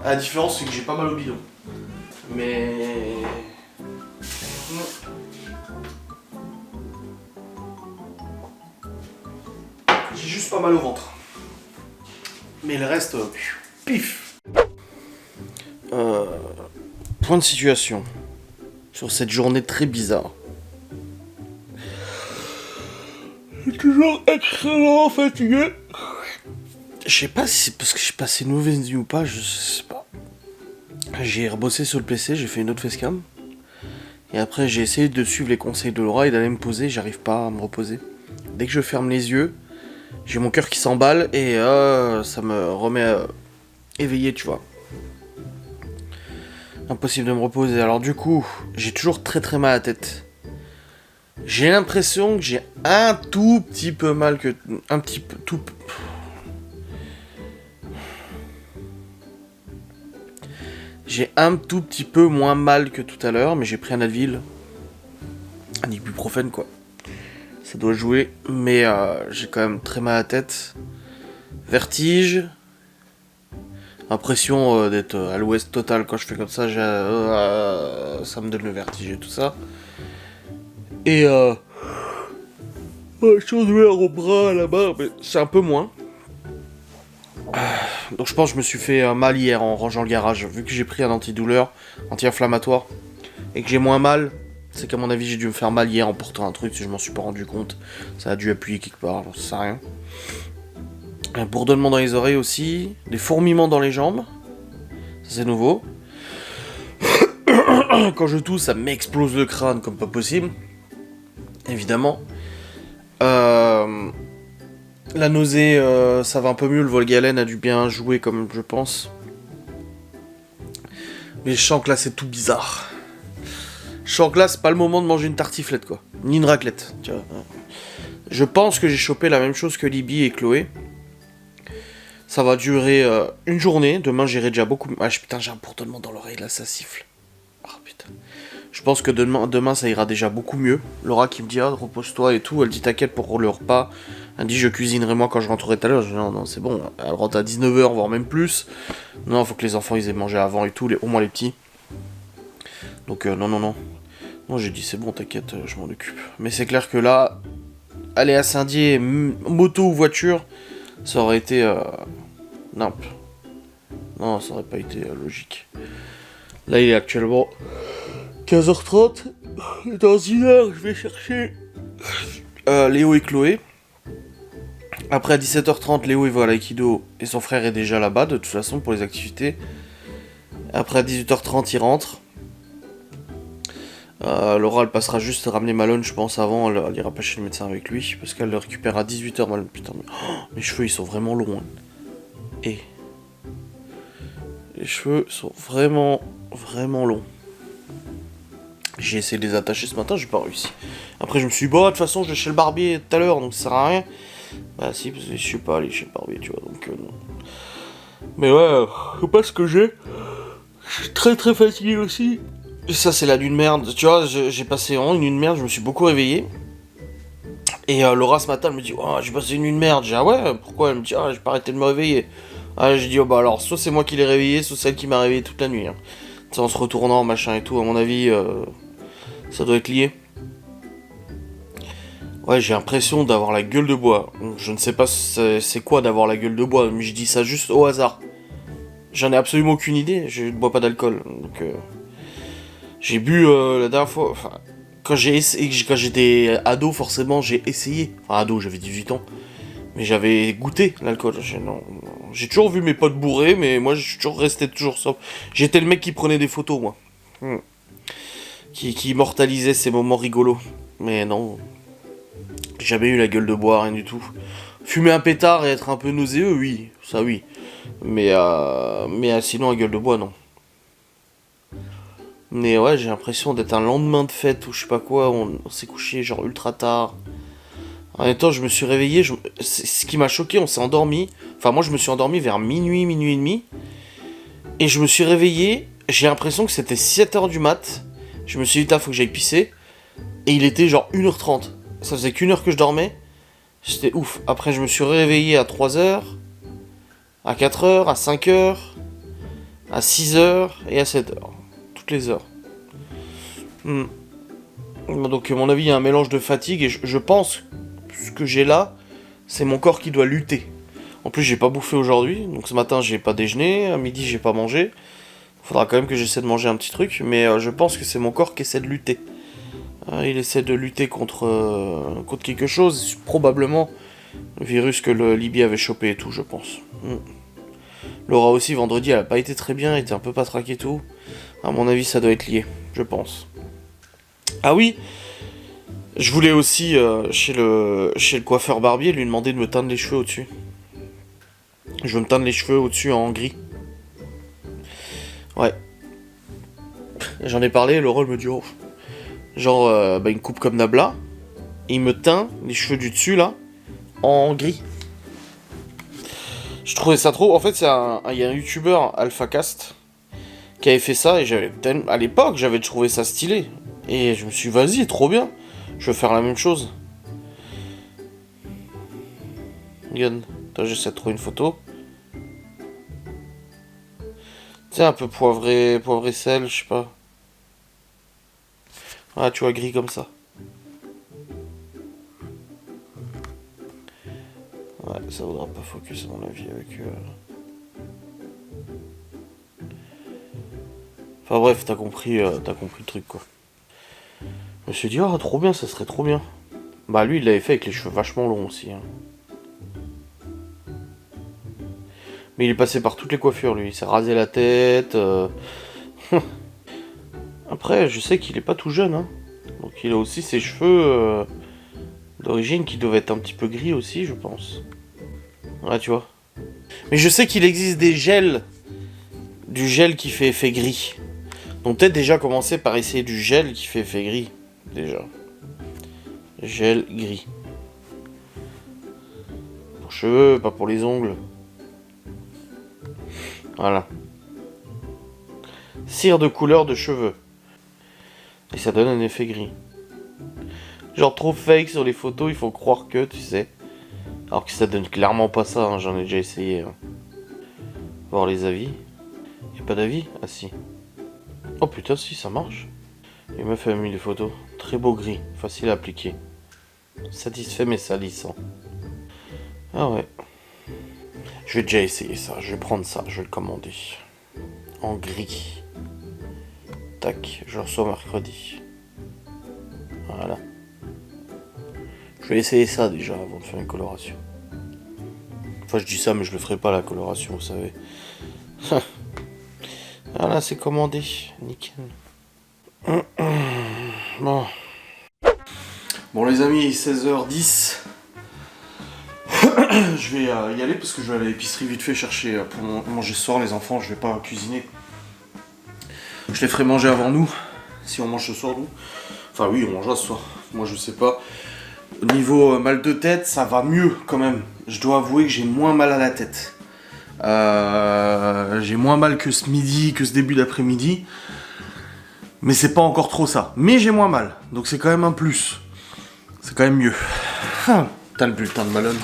La différence, c'est que j'ai pas mal au bidon. Mais... j'ai juste pas mal au ventre. Mais le reste, pif. Point de situation. Sur cette journée très bizarre. Je suis toujours extrêmement fatigué. Je sais pas si c'est parce que j'ai passé une mauvaise nuit ou pas, je sais pas. J'ai rebossé sur le PC, j'ai fait une autre facecam. Et après, j'ai essayé de suivre les conseils de Laura et d'aller me poser. J'arrive pas à me reposer. Dès que je ferme les yeux, j'ai mon cœur qui s'emballe et ça me remet éveillé, tu vois. Impossible de me reposer. Alors du coup, j'ai toujours très très mal à la tête. J'ai l'impression que j'ai un tout petit peu mal que... Un petit peu... Tout... J'ai un tout petit peu moins mal que tout à l'heure, mais j'ai pris un Advil. Un ibuprofène, quoi. Ça doit jouer, mais j'ai quand même très mal à la tête. Vertige. Impression d'être à l'ouest total quand je fais comme ça. Ça me donne le vertige et tout ça. Et chose douleur au bras, là-bas, mais c'est un peu moins. Donc je pense que je me suis fait mal hier en rangeant le garage. Vu que j'ai pris un antidouleur, anti-inflammatoire, et que j'ai moins mal, c'est qu'à mon avis j'ai dû me faire mal hier en portant un truc, si je m'en suis pas rendu compte. Ça a dû appuyer quelque part, j'en sais rien. Un bourdonnement dans les oreilles aussi, des fourmillements dans les jambes. Ça c'est nouveau. Quand je tousse, ça m'explose le crâne comme pas possible. Évidemment. La nausée, ça va un peu mieux. Le Volgalen a dû bien jouer, comme je pense. Mais je sens que là, c'est tout bizarre. Je sens que là, c'est pas le moment de manger une tartiflette, quoi. Ni une raclette. Tu vois. Je pense que j'ai chopé la même chose que Libby et Chloé. Ça va durer une journée. Demain, j'irai déjà beaucoup... Ah, putain, j'ai un bourdonnement dans l'oreille, là, ça siffle. Oh, putain. Je pense que demain, ça ira déjà beaucoup mieux. Laura qui me dit, ah, repose-toi et tout. Elle dit, t'inquiète pour le repas. Elle dit, je cuisinerai moi quand je rentrerai tout à l'heure. Je dis, non, c'est bon. Elle rentre à 19h, voire même plus. Non, faut que les enfants, ils aient mangé avant et tout. Au moins les petits. Donc, non. Non, j'ai dit, c'est bon, t'inquiète, je m'en occupe. Mais c'est clair que là, aller à Saint-Dié, moto ou voiture, ça aurait été... Non, ça aurait pas été logique. Là, il est actuellement 15h30. Dans une heure, je vais chercher Léo et Chloé. Après, à 17h30, Léo il va à l'aïkido et son frère est déjà là-bas, de toute façon, pour les activités. Après, à 18h30, il rentre. Laura, elle passera juste ramener Malone, je pense, avant. Elle ira pas chez le médecin avec lui, parce qu'elle le récupère à 18h. Malone, putain, mes cheveux, ils sont vraiment longs. Hein. Et les cheveux sont vraiment longs. J'ai essayé de les attacher ce matin, j'ai pas réussi. Après, je me suis dit, bon, de toute façon, je vais chez le barbier tout à l'heure, donc ça sert à rien. Bah, si, parce que je suis pas allé chez le barbier, tu vois, donc non. Mais ouais, je sais pas ce que j'ai. Je suis très fatigué aussi. Et ça, c'est la nuit de merde. Tu vois, j'ai passé vraiment une nuit de merde, je me suis beaucoup réveillé. Et Laura, ce matin, elle me dit, oh, j'ai passé une nuit de merde. J'ai dit, ah ouais, pourquoi? Elle me dit, ah, j'ai pas arrêté de me réveiller. Ah, j'ai dit, oh bah alors, soit c'est moi qui l'ai réveillé, soit c'est elle qui m'a réveillé toute la nuit. Hein. Ça, en se retournant, machin et tout, à mon avis, ça doit être lié. Ouais, j'ai l'impression d'avoir la gueule de bois. Je ne sais pas c'est quoi d'avoir la gueule de bois, mais je dis ça juste au hasard. J'en ai absolument aucune idée, je ne bois pas d'alcool. Donc, j'ai bu la dernière fois... Enfin, quand j'étais ado, forcément, j'ai essayé. Enfin, ado, j'avais 18 ans. Mais j'avais goûté l'alcool. J'ai toujours vu mes potes bourrés, mais moi, je suis toujours resté sobre. J'étais le mec qui prenait des photos, moi. Qui immortalisait ces moments rigolos. Mais non... J'ai jamais eu la gueule de bois, rien du tout. Fumer un pétard et être un peu nauséeux, oui, ça oui. Mais sinon, la gueule de bois, non. Mais ouais, j'ai l'impression d'être un lendemain de fête ou je sais pas quoi, on s'est couché genre ultra tard. En même temps, je me suis réveillé, ce qui m'a choqué, on s'est endormi. Enfin, moi, je me suis endormi vers minuit et demi. Et je me suis réveillé, j'ai l'impression que c'était 7h du mat. Je me suis dit, faut que j'aille pisser. Et il était genre 1h30. Ça faisait qu'une heure que je dormais. C'était ouf. Après, je me suis réveillé à 3h, à 4h, à 5h, à 6h et à 7h. Toutes les heures. Donc, à mon avis, il y a un mélange de fatigue. Et je pense que ce que j'ai là, c'est mon corps qui doit lutter. En plus, j'ai pas bouffé aujourd'hui. Donc, ce matin, j'ai pas déjeuné. À midi, j'ai pas mangé. Faudra quand même que j'essaie de manger un petit truc. Mais je pense que c'est mon corps qui essaie de lutter. Il essaie de lutter contre quelque chose, probablement le virus que le Libye avait chopé et tout, je pense. Laura aussi, vendredi, elle a pas été très bien, elle était un peu patraque et tout. À mon avis, ça doit être lié, je pense. Ah oui, je voulais aussi, chez le coiffeur barbier, lui demander de me teindre les cheveux au-dessus. Je veux me teindre les cheveux au-dessus en gris. Ouais. J'en ai parlé, Laura elle me dit, oh. Genre, une coupe comme Nabla. Il me teint les cheveux du dessus, là, en gris. Je trouvais ça trop... En fait, il y a un youtubeur, AlphaCast, qui avait fait ça, et à l'époque, j'avais trouvé ça stylé. Et je me suis dit, vas-y, trop bien. Je veux faire la même chose. Regarde, j'essaie de trouver une photo. Tiens, un peu poivré sel, je sais pas. Ah, tu vois, gris comme ça. Ouais, ça vaudra pas focus à mon avis avec... Enfin bref, t'as compris le truc quoi. Je me suis dit, oh trop bien, ça serait trop bien. Bah lui, il l'avait fait avec les cheveux vachement longs aussi. Hein. Mais il est passé par toutes les coiffures lui, il s'est rasé la tête. Après, je sais qu'il est pas tout jeune. Hein. Donc il a aussi ses cheveux d'origine qui doivent être un petit peu gris aussi, je pense. Ouais, tu vois. Mais je sais qu'il existe des gels. Du gel qui fait effet gris. Donc peut-être déjà commencer par essayer du gel qui fait effet gris. Déjà. Gel gris. Pour cheveux, pas pour les ongles. Voilà. Cire de couleur de cheveux. Et ça donne un effet gris. Genre trop fake sur les photos, il faut croire que, tu sais. Alors que ça donne clairement pas ça, hein, j'en ai déjà essayé. Hein. Voir les avis. Y'a pas d'avis? Ah si. Oh putain si, ça marche. Les meufs avaient mis les photos. Très beau gris, facile à appliquer. Satisfait mais salissant. Ah ouais. Je vais déjà essayer ça, je vais prendre ça, je vais le commander. En gris. Tac, je le reçois mercredi. Voilà. Je vais essayer ça déjà avant de faire une coloration. Enfin je dis ça mais je le ferai pas la coloration, vous savez. Voilà, c'est commandé. Nickel. Bon. Bon les amis, 16h10. Je vais y aller parce que je vais aller à l'épicerie vite fait chercher pour manger ce soir les enfants, je vais pas cuisiner. Je les ferai manger avant nous, si on mange ce soir nous. Enfin oui, on mangera ce soir. Moi je sais pas. Au niveau mal de tête, ça va mieux quand même. Je dois avouer que j'ai moins mal à la tête. J'ai moins mal que ce midi, que ce début d'après-midi. Mais c'est pas encore trop ça. Mais j'ai moins mal. Donc c'est quand même un plus. C'est quand même mieux. T'as le bulletin de Malone.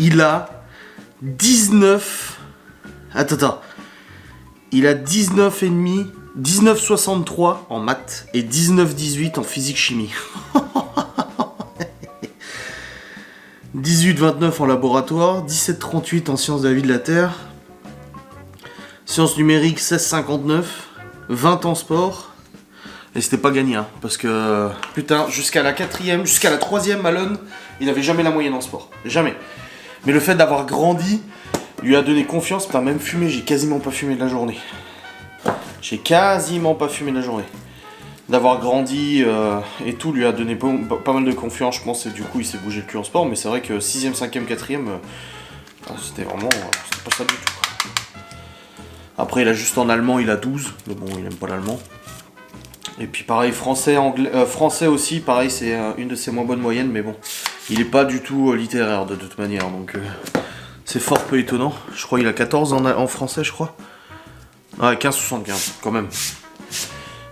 Il a 19... Attends. Il a 19,5... 19,63 en maths et 19,18 en physique-chimie. 18,29 en laboratoire, 17,38 en sciences de la vie de la Terre, sciences numériques 16,59, 20 en sport, et c'était pas gagné, hein, parce que, putain, jusqu'à la 4ème, jusqu'à la 3ème, Malone, il n'avait jamais la moyenne en sport, jamais. Mais le fait d'avoir grandi, lui a donné confiance, putain, même fumé, j'ai quasiment pas fumé de la journée. D'avoir grandi et tout lui a donné pas mal de confiance, je pense, et du coup il s'est bougé le cul en sport, mais c'est vrai que 6ème, 5ème, 4ème, c'était vraiment, c'était pas ça du tout. Quoi. Après il a juste en allemand, il a 12, mais bon il aime pas l'allemand. Et puis pareil, français aussi, pareil c'est une de ses moins bonnes moyennes, mais bon, il est pas du tout littéraire de toute manière, donc c'est fort peu étonnant. Je crois qu'il a 14 en français, je crois. Ah, 15,75 quand même.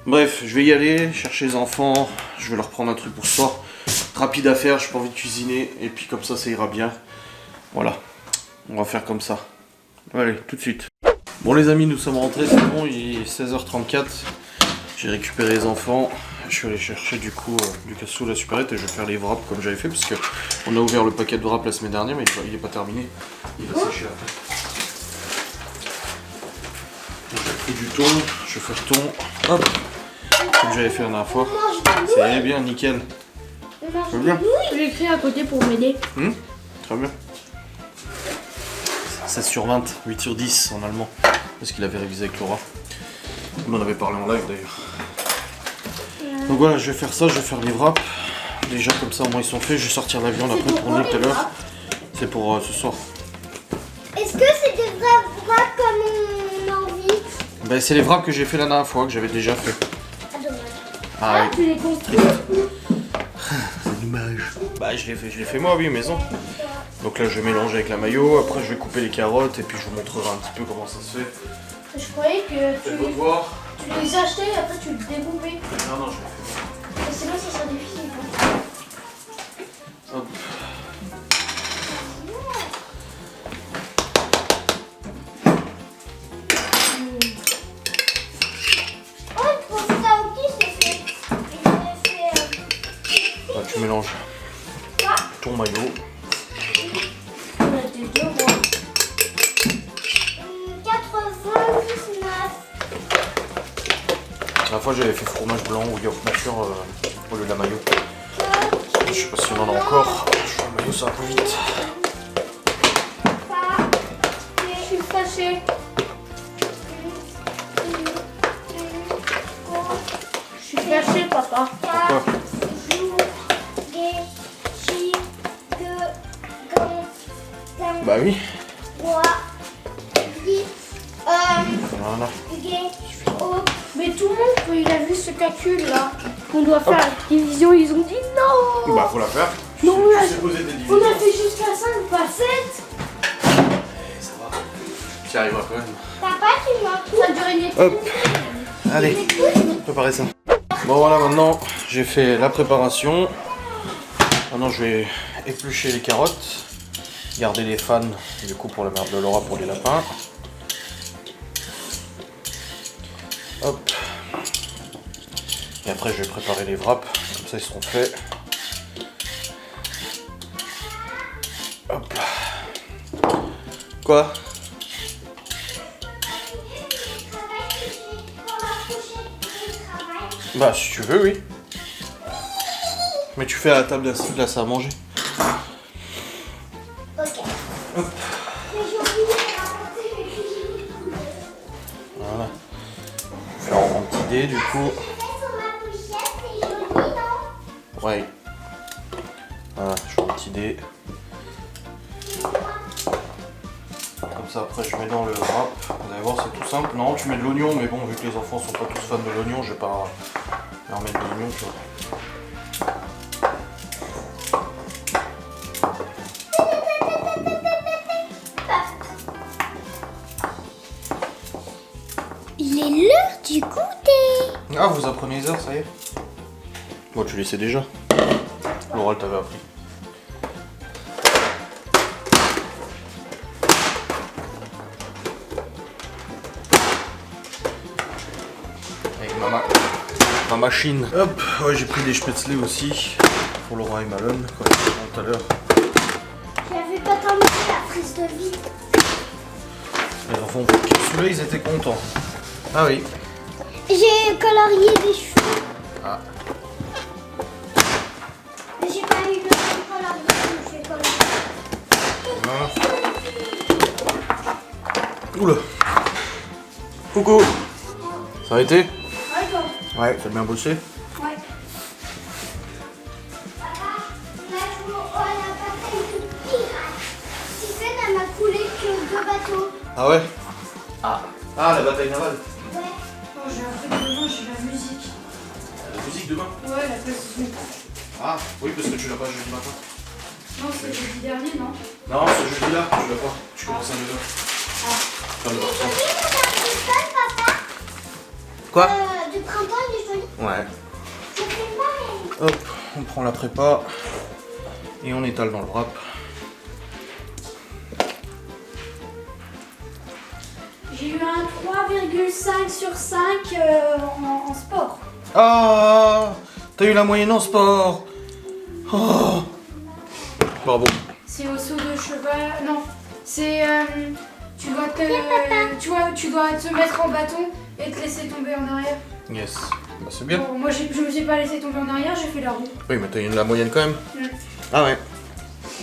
Bref, je vais y aller, chercher les enfants, je vais leur prendre un truc pour ce soir. Rapide à faire, j'ai pas envie de cuisiner, et puis comme ça ira bien. Voilà, on va faire comme ça. Allez, tout de suite. Bon les amis, nous sommes rentrés, c'est bon, il est 16h34. J'ai récupéré les enfants, je suis allé chercher du coup du cassou, la supérette, et je vais faire les wraps comme j'avais fait, parce que on a ouvert le paquet de wraps la semaine dernière, mais il est pas terminé. Il va sécher après. J'ai pris du thon, je fais le thon, hop, comme j'avais fait la dernière fois. C'est bien, nickel. C'est bien. J'ai écrit à côté pour m'aider. Très bien. 16 sur 20, 8 sur 10 en allemand, parce qu'il avait révisé avec Laura. On en avait parlé en live d'ailleurs. Donc voilà, je vais faire ça, je vais faire les wraps. Déjà comme ça au moins ils sont faits, je vais sortir la viande après pour nous tout à l'heure. C'est pour ce soir. Est-ce que c'est des vrais wraps comme on a envie? Ben, c'est les wraps que j'ai fait la dernière fois, que j'avais déjà fait. Ah dommage. Ah oui. Tu les construis. C'est dommage. Bah je l'ai fait moi, oui, maison. Donc là je vais mélanger avec la mayo, après je vais couper les carottes et puis je vous montrerai un petit peu comment ça se fait. Je croyais que Faites votre voir. tu les achetais et après tu les découpais. Non, non, je l'ai fait moi. Sinon ça serait difficile. Hop. Oh, pour ça aussi, c'est fait. Là tu mélanges ton mayo. On a des deux mois. 99. La dernière fois j'avais fait fromage blanc ou yaourt nature au lieu de la mayo. Je sais pas si on en a encore. Je fais la mayo, ça va plus vite. Je suis fâchée. Je suis fâchée, papa. Pourquoi? Bah oui. Voilà. Mais tout le monde, il a vu ce calcul là. On doit faire la division, ils ont dit non. Bah faut la faire. Non, Tu sais poser des divisions. On a fait jusqu'à 5, pas 7. Ça va. Tu y arriveras quand même. Papa, tu m'as Ça a duré une Hop. Allez, préparez ça. Bon voilà, maintenant j'ai fait la préparation. Maintenant je vais éplucher les carottes. Garder les fans du coup pour la merde de Laura pour les lapins. Hop. Et après je vais préparer les wraps. Comme ça ils seront faits. Hop. Quoi? Bah si tu veux, oui. Mais tu fais à la table là ça à manger. Ok. Hop. Mais j'ai oublié de raconter mes cuisines. Voilà. Faire en petit dé du coup. Sur ma pochette, c'est joli, non? Ouais. Voilà, je fais un petit dé. Comme ça après je mets dans le wrap. Vous allez voir c'est tout simple. Non tu mets de l'oignon mais bon vu que les enfants sont pas tous fans de l'oignon, je vais pas leur mettre de l'oignon tu vois. Il est l'heure du goûter. Ah vous apprenez les heures ça y est. Bon tu les sais déjà. Laura elle t'avait appris. Avec ma machine. Hop, ouais j'ai pris des spätzle aussi. Pour Laura et Malone, comme tout à l'heure. J'avais pas terminé la prise de vie. Les enfants, celui-là ils étaient contents. Ah oui. J'ai colorié des cheveux. Ah. Mais j'ai pas eu le temps de colorier, donc je vais colorier. Voilà. Oula. Coucou. Ça a été? Ouais, toi. Ouais, t'as bien bossé? Ouais. Papa, là je vois la bataille de pirates. Stephen, elle m'a coulé que 2 bateaux. Ah ouais? Ah. Ah, la bataille navale. Ouais. Oh, j'ai un truc demain, j'ai la musique. La musique demain? Ouais, la place du spectacle. Ah, oui, parce que tu l'as pas jeudi matin. Non, c'est jeudi dernier, non? Non, ce jeudi-là, tu l'as pas. Tu commences à 9h. Ah. Faire le Il est parfum. joli mon article, papa. Quoi? Du printemps, il est joli. Ouais. Je fais pareil. Hop, on prend la prépa et on étale dans le wrap. J'ai eu un 3,5 sur 5 en sport. Ah, t'as eu la moyenne en sport. Oh. Bravo. C'est au saut de cheval. Non, c'est. Tu dois te mettre en bâton et te laisser tomber en arrière. Yes. Bah, c'est bien. Bon, moi, je me suis pas laissé tomber en arrière, j'ai fait la roue. Oui, mais t'as eu la moyenne quand même. Mm. Ah ouais.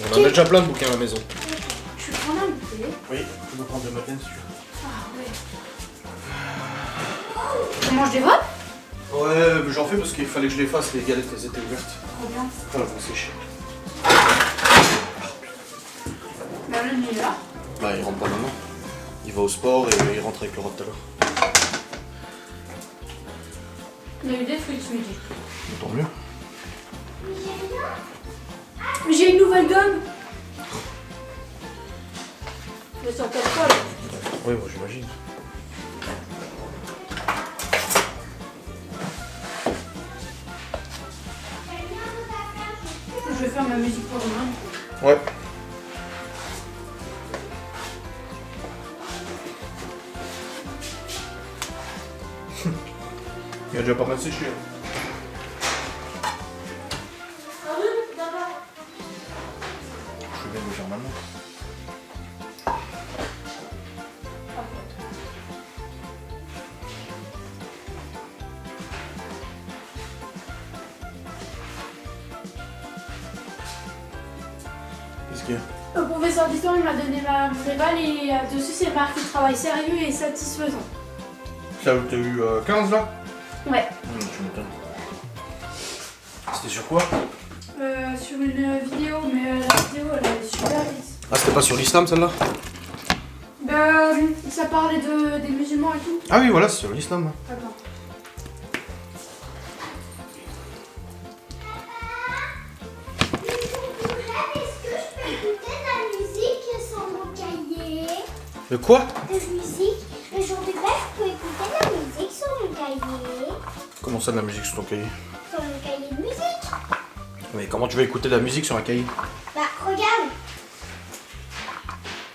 On en a déjà plein de bouquins à la maison. Je suis en train de goûter. Oui, tu peux prendre de Madeleine si tu veux. Ah ouais. On mange des wraps? Ouais, mais j'en fais parce qu'il fallait que je les fasse, les galettes, elles étaient ouvertes. Trop bien. Voilà, bon, c'est chiant. Bah, le il est là. Bah, il rentre pas maintenant. Il va au sport et il rentre avec Laura tout à l'heure. Il y a eu des fruits ce midi. Tant mieux. J'ai une nouvelle gomme. Mais ça casse pas là. Oui, moi j'imagine. Je vais faire ma musique pour demain. Ouais. Il a déjà pas mal séché. Ah oui, d'abord. Je vais bien le faire maintenant. Qu'est-ce qu'il y a? Le professeur d'histoire il m'a donné mon éval et dessus c'est marqué travail sérieux et satisfaisant. Ça où t'as eu 15 là? Ouais. Tu m'étonnes. C'était sur quoi? Sur une vidéo, mais la vidéo elle est super vite. Ah, c'était pas sur l'islam celle-là? Bah, ça parlait des musulmans et tout. Ah oui, voilà, c'est sur l'islam. Attends. Est-ce que je peux écouter de la musique sans mon cahier? De quoi? De musique? Le jour du bac, je peux écouter de la musique sur mon cahier. Comment ça de la musique sur ton cahier? Sur mon cahier de musique. Mais comment tu vas écouter de la musique sur un cahier? Bah, regarde.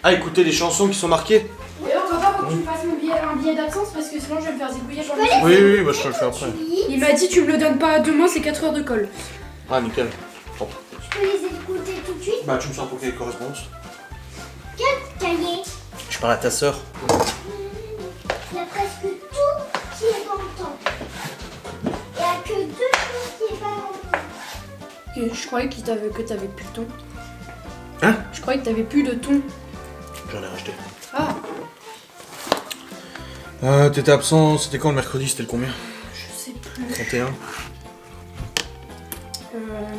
Ah, écouter les chansons qui sont marquées? D'ailleurs, papa, faut que tu me fasses un billet d'absence parce que sinon je vais me faire zigouiller par les Oui, oui, bah je te le fais après. Oui. Il m'a dit tu me le donnes pas demain, c'est 4 heures de colle. Ah, nickel. Propre. Je peux les écouter tout de suite. Bah, tu me sors ton cahier de correspondance. Quel cahier? Je parle à ta sœur. Il y a presque tout qui est dans le temps. Il n'y a que 2 choses qui est pas dans le temps. Je croyais que t'avais plus de ton. Hein? Je croyais que t'avais plus de ton. J'en ai racheté. Ah, T'étais absent, c'était quand le mercredi? C'était le combien? je sais plus. 31.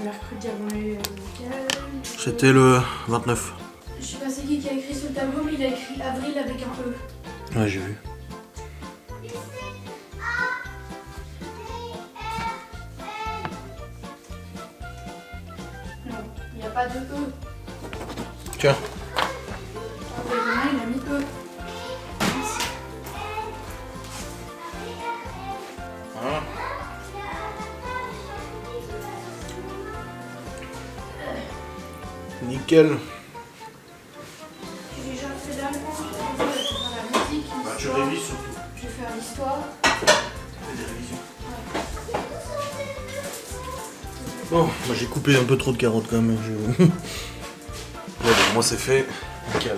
Mercredi avant les week-ends. C'était le 29. Je sais pas c'est qui a écrit sur le tableau, mais il a écrit avril avec un E. Ouais, j'ai vu. Non, il n'y a pas de E. Tiens. Il a mis E. Ah. Nickel. J'ai déjà fait l'allemand, je vais faire la musique, Bah, tu l'histoire. révises surtout. Je vais faire l'histoire. Fais des révisions. Bon, moi j'ai coupé un peu trop de carottes quand même. Ouais, donc moi c'est fait. Nickel.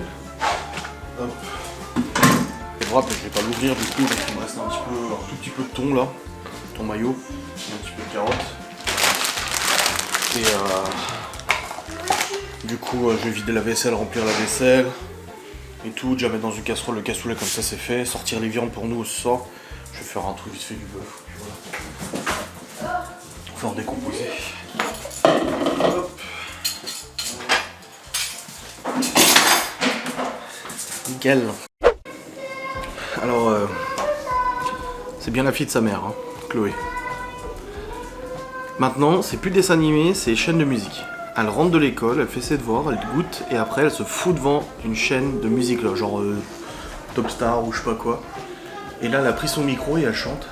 Hop. Le wrap, je vais pas l'ouvrir du coup parce qu'il me reste un tout petit peu de thon là. Thon maillot. Et un petit peu de carottes. Et du coup je vais vider la vaisselle, remplir la vaisselle. Et tout, déjà mettre dans une casserole, le cassoulet comme ça c'est fait. Sortir les viandes pour nous ce soir. Je vais faire un truc vite fait du bœuf. Voilà. Enfin en décomposer. Hop. Nickel. Alors, c'est bien la fille de sa mère, hein, Chloé. Maintenant, c'est plus dessin animé, c'est chaîne de musique. Elle rentre de l'école, elle fait ses devoirs, elle goûte, et après elle se fout devant une chaîne de musique, là, genre Top Star ou je sais pas quoi. Et là, elle a pris son micro et elle chante.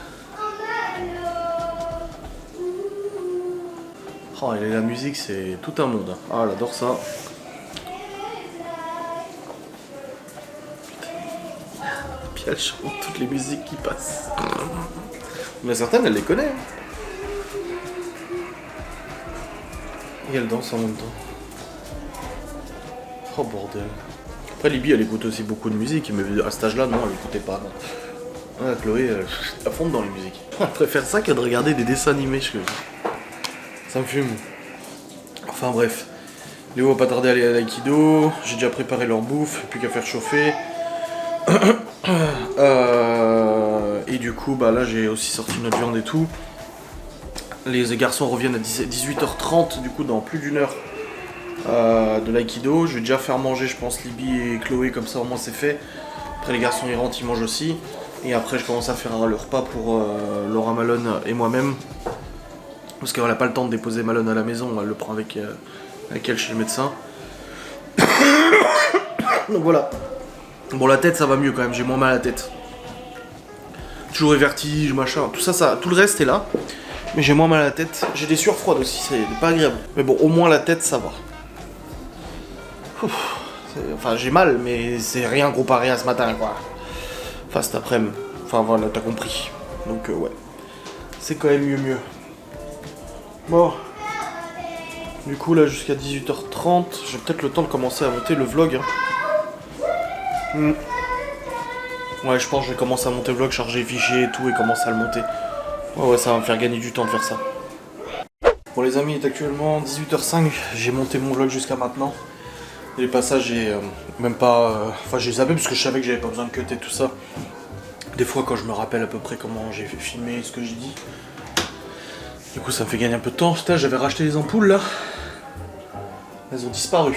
Oh, et la musique, c'est tout un monde. Ah, elle adore ça. Puis elle chante toutes les musiques qui passent. Mais certaines, elle les connaît. Hein. Et elle danse en même temps. Oh bordel. Après, Libby, elle écoute aussi beaucoup de musique, mais à cet âge-là, non, elle écoutait pas. Non. Ouais, Chloé, elle à fond dans les musiques. Elle préfère ça que de regarder des dessins animés, je trouve. Ça me fume. Enfin bref. Léo va pas tarder à aller à l'aïkido. J'ai déjà préparé leur bouffe, plus qu'à faire chauffer. Et puis du coup, bah là j'ai aussi sorti notre viande et tout. Les garçons reviennent à 18h30, du coup dans plus d'1 heure de l'aïkido. Je vais déjà faire manger, je pense, Libby et Chloé, comme ça au moins c'est fait. Après les garçons ils rentrent, ils mangent aussi. Et après je commence à faire le repas pour Laura Malone et moi-même. Parce qu'elle n'a pas le temps de déposer Malone à la maison, elle le prend avec elle chez le médecin. Donc voilà. Bon, la tête ça va mieux quand même, j'ai moins mal à la tête. Toujours les vertiges, machin, tout ça, tout le reste est là. Mais j'ai moins mal à la tête. J'ai des sueurs froides aussi, c'est pas agréable. Mais bon, au moins la tête ça va. Enfin j'ai mal, mais c'est rien comparé à ce matin quoi. Enfin cet après-midi. Enfin voilà, t'as compris. Donc ouais. C'est quand même mieux. Bon. Du coup là jusqu'à 18h30, j'ai peut-être le temps de commencer à monter le vlog. Ouais, je pense que je vais commencer à monter le vlog, charger les fichiers et tout et commencer à le monter. Ouais, ça va me faire gagner du temps de faire ça. Bon les amis, il est actuellement 18h05, j'ai monté mon vlog jusqu'à maintenant. Et les passages, j'ai même pas... Enfin j'ai zappé parce que je savais que j'avais pas besoin de cutter tout ça. Des fois quand je me rappelle à peu près comment j'ai filmé ce que j'ai dit. Du coup ça me fait gagner un peu de temps. Putain, j'avais racheté les ampoules là. Elles ont disparu.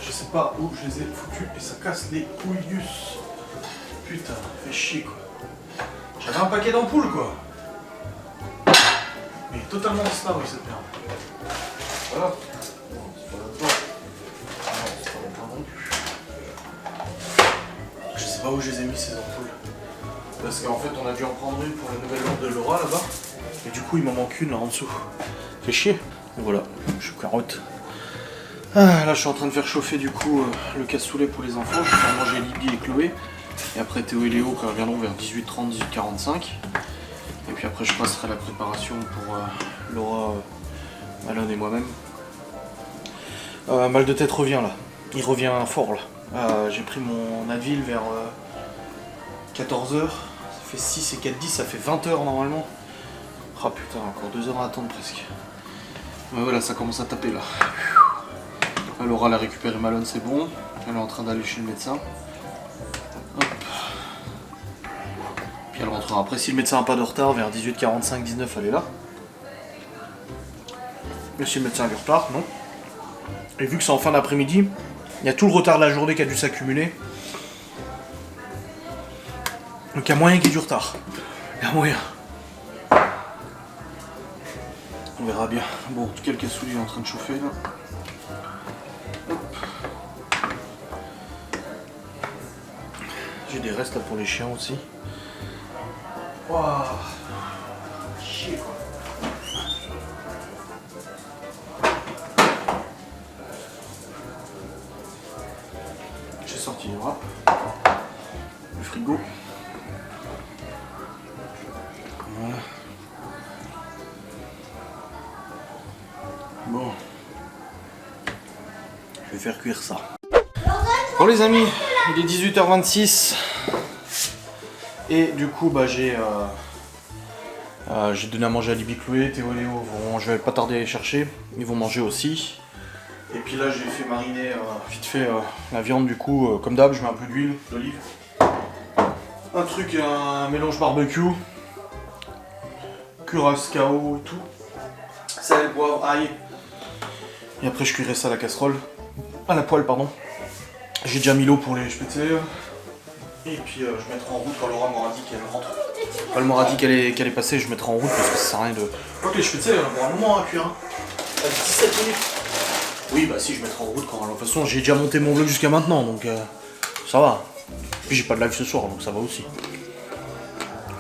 Je sais pas où je les ai foutues et ça casse les couilles. Putain, fait chier quoi. J'avais un paquet d'ampoules quoi. Mais totalement disparu cette merde. Voilà. Non, c'est pas là-dedans. Ah non, c'est pas là-dedans non plus. Je sais pas où je les ai mis ces ampoules. Parce qu'en fait on a dû en prendre une pour la nouvelle lampe de Laura là-bas. Et du coup il m'en manque une là en dessous. Fait chier. Donc voilà, je suis carotte. Ah, là je suis en train de faire chauffer du coup le cassoulet pour les enfants. Je vais faire manger Libby et Chloé. Et après Théo et Léo quand ils reviendront vers 18h30, 18h45. Et puis après je passerai la préparation pour Laura, Malone et moi-même. Mal de tête revient là. Il revient fort là. J'ai pris mon Advil vers 14h. Ça fait 6 et 4, 10, ça fait 20h normalement. Ah putain, encore 2 heures à attendre presque. Mais voilà, ça commence à taper là. Laura elle a récupéré Malone, c'est bon. Elle est en train d'aller chez le médecin. Hop. Puis elle rentrera après. Si le médecin n'a pas de retard, vers 18h45, 19, elle est là. Mais si le médecin a du retard, non. Et vu que c'est en fin d'après-midi, il y a tout le retard de la journée qui a dû s'accumuler. Donc il y a moyen qu'il y ait du retard. Il y a moyen. On verra bien. Bon, en tout cas, le cassoulet est en train de chauffer là. J'ai des restes là pour les chiens aussi. Waouh, chier quoi. J'ai sorti les wraps, le frigo. Voilà. Bon, je vais faire cuire ça. Bon les amis, il est 18h26 et du coup bah j'ai donné à manger à Libby, Chloé, Théo et Léo je vais pas tarder à les chercher, ils vont manger aussi. Et puis là j'ai fait mariner vite fait la viande du coup, comme d'hab je mets un peu d'huile d'olive. Un mélange barbecue, curacao et tout, sel, poivre, ail. Et après je cuirai ça à la casserole, à la poêle pardon. J'ai déjà mis l'eau pour les spätzle. Et puis je mettrai en route quand Laura m'aura dit qu'elle rentre. Quand elle m'aura dit qu'elle est passée, je mettrai en route parce que ça sert à rien de... Je crois que les spätzle, on aura un moment à cuire. À 17 minutes. Oui, bah si, je mettrai en route quand... De toute façon, j'ai déjà monté mon vlog jusqu'à maintenant, donc ça va. Puis j'ai pas de live ce soir, donc ça va aussi.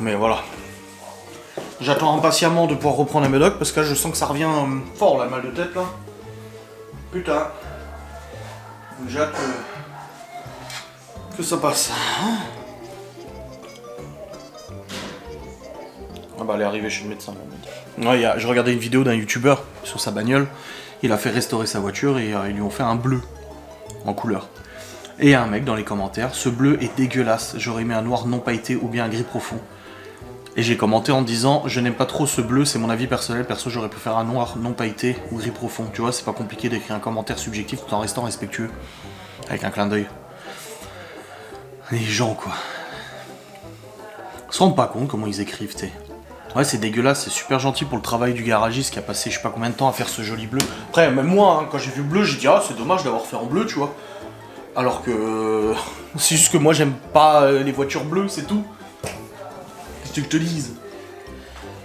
Mais voilà. J'attends impatiemment de pouvoir reprendre la médoc parce que là, je sens que ça revient fort, la mal de tête, là. Putain. Donc j'ai hâte que ça passe. Ah bah elle est arrivée chez le médecin. Ouais, je regardais une vidéo d'un youtubeur sur sa bagnole. Il a fait restaurer sa voiture et ils lui ont fait un bleu en couleur. Et un mec dans les commentaires, ce bleu est dégueulasse, j'aurais aimé un noir non pailleté ou bien un gris profond. Et j'ai commenté en disant, je n'aime pas trop ce bleu, c'est mon avis personnel, perso j'aurais pu faire un noir non pailleté ou gris profond. Tu vois, c'est pas compliqué d'écrire un commentaire subjectif tout en restant respectueux. Avec un clin d'œil. Les gens quoi. Ils se rendent pas compte comment ils écrivent, t'sais. Ouais, c'est dégueulasse, c'est super gentil pour le travail du garagiste qui a passé je sais pas combien de temps à faire ce joli bleu. Après, même moi, hein, quand j'ai vu bleu, j'ai dit ah, c'est dommage d'avoir fait en bleu, tu vois. Alors que c'est juste que moi j'aime pas les voitures bleues, c'est tout. Qu'est-ce que je te dise?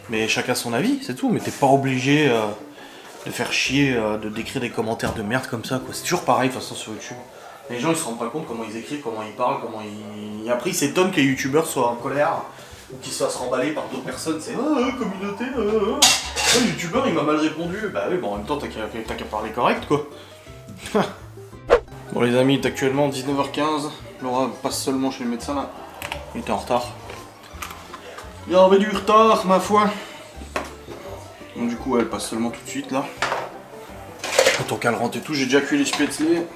Mais chacun son avis, c'est tout. Mais t'es pas obligé de faire chier, de d'écrire des commentaires de merde comme ça, quoi. C'est toujours pareil de toute façon sur YouTube. Les gens ils se rendent pas compte comment ils écrivent, comment ils parlent, comment ils. Et après ils s'étonnent que les youtubeurs soient en colère ou qu'ils soient se remballer par d'autres personnes. C'est communauté, le youtubeur il m'a mal répondu. Bah oui, bon en même temps t'as qu'à parler correct quoi. Bon les amis, il est actuellement 19h15. Laura passe seulement chez le médecin là. Il était en retard. Il y avait du retard ma foi. Donc du coup elle passe seulement tout de suite là. Tant qu'elle rentre et tout, j'ai déjà cuit les spätzle.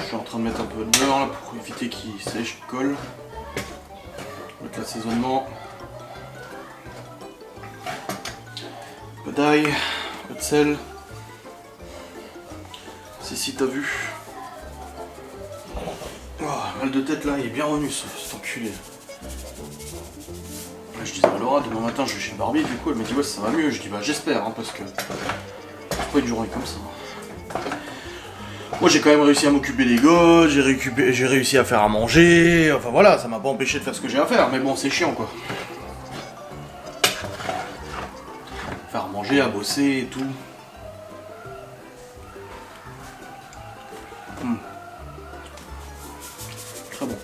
Je suis en train de mettre un peu de beurre là pour éviter qu'il sèche, qu'il colle. Mettre l'assaisonnement. Un peu d'ail, un peu de sel. Si t'as vu. Oh, mal de tête là, il est bien revenu cet enculé. Là, je disais à Laura, demain matin je vais chez le barbier, du coup elle m'a dit ouais ça va mieux. Je dis bah j'espère hein, parce que c'est pas une journée comme ça. Moi j'ai quand même réussi à m'occuper des gosses, j'ai réussi à faire à manger, enfin voilà, ça m'a pas empêché de faire ce que j'ai à faire, mais bon c'est chiant quoi. Faire à manger, à bosser et tout. Très bon.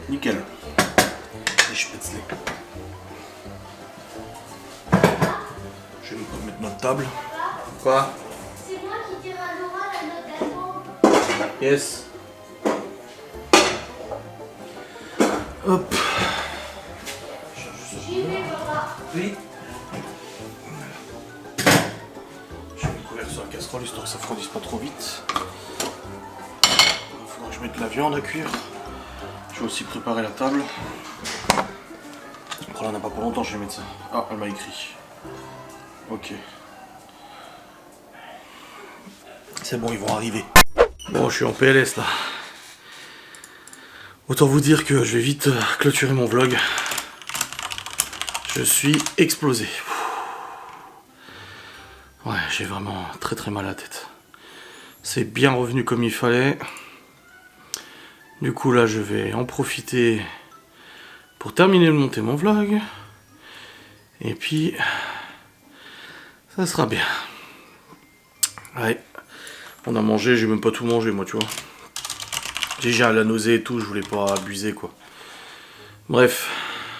Nickel. Les spätzle. Je vais mettre notre table. Quoi? C'est moi qui tire à Laura la note d'avant. Yes. Hop. J'y vais, papa. Oui. Je vais me couvrir sur la casserole histoire que ça refroidisse pas trop vite. Il faudra que je mette la viande à cuire. Je vais aussi préparer la table. Après là on n'a pas pour longtemps, je vais mettre ça. Ah, elle m'a écrit. Ok. C'est bon, ils vont arriver. Bon, je suis en PLS là. Autant vous dire que je vais vite clôturer mon vlog. Je suis explosé. Ouais, j'ai vraiment très très mal à la tête. C'est bien revenu comme il fallait. Du coup là je vais en profiter pour terminer de monter mon vlog. Et puis ça sera bien. Ouais. On a mangé, j'ai même pas tout mangé moi tu vois. Déjà la nausée et tout, je voulais pas abuser quoi. Bref,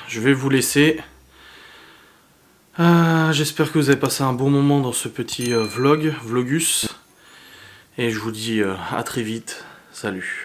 je vais vous laisser. J'espère que vous avez passé un bon moment dans ce petit vlogus. Et je vous dis à très vite. Salut.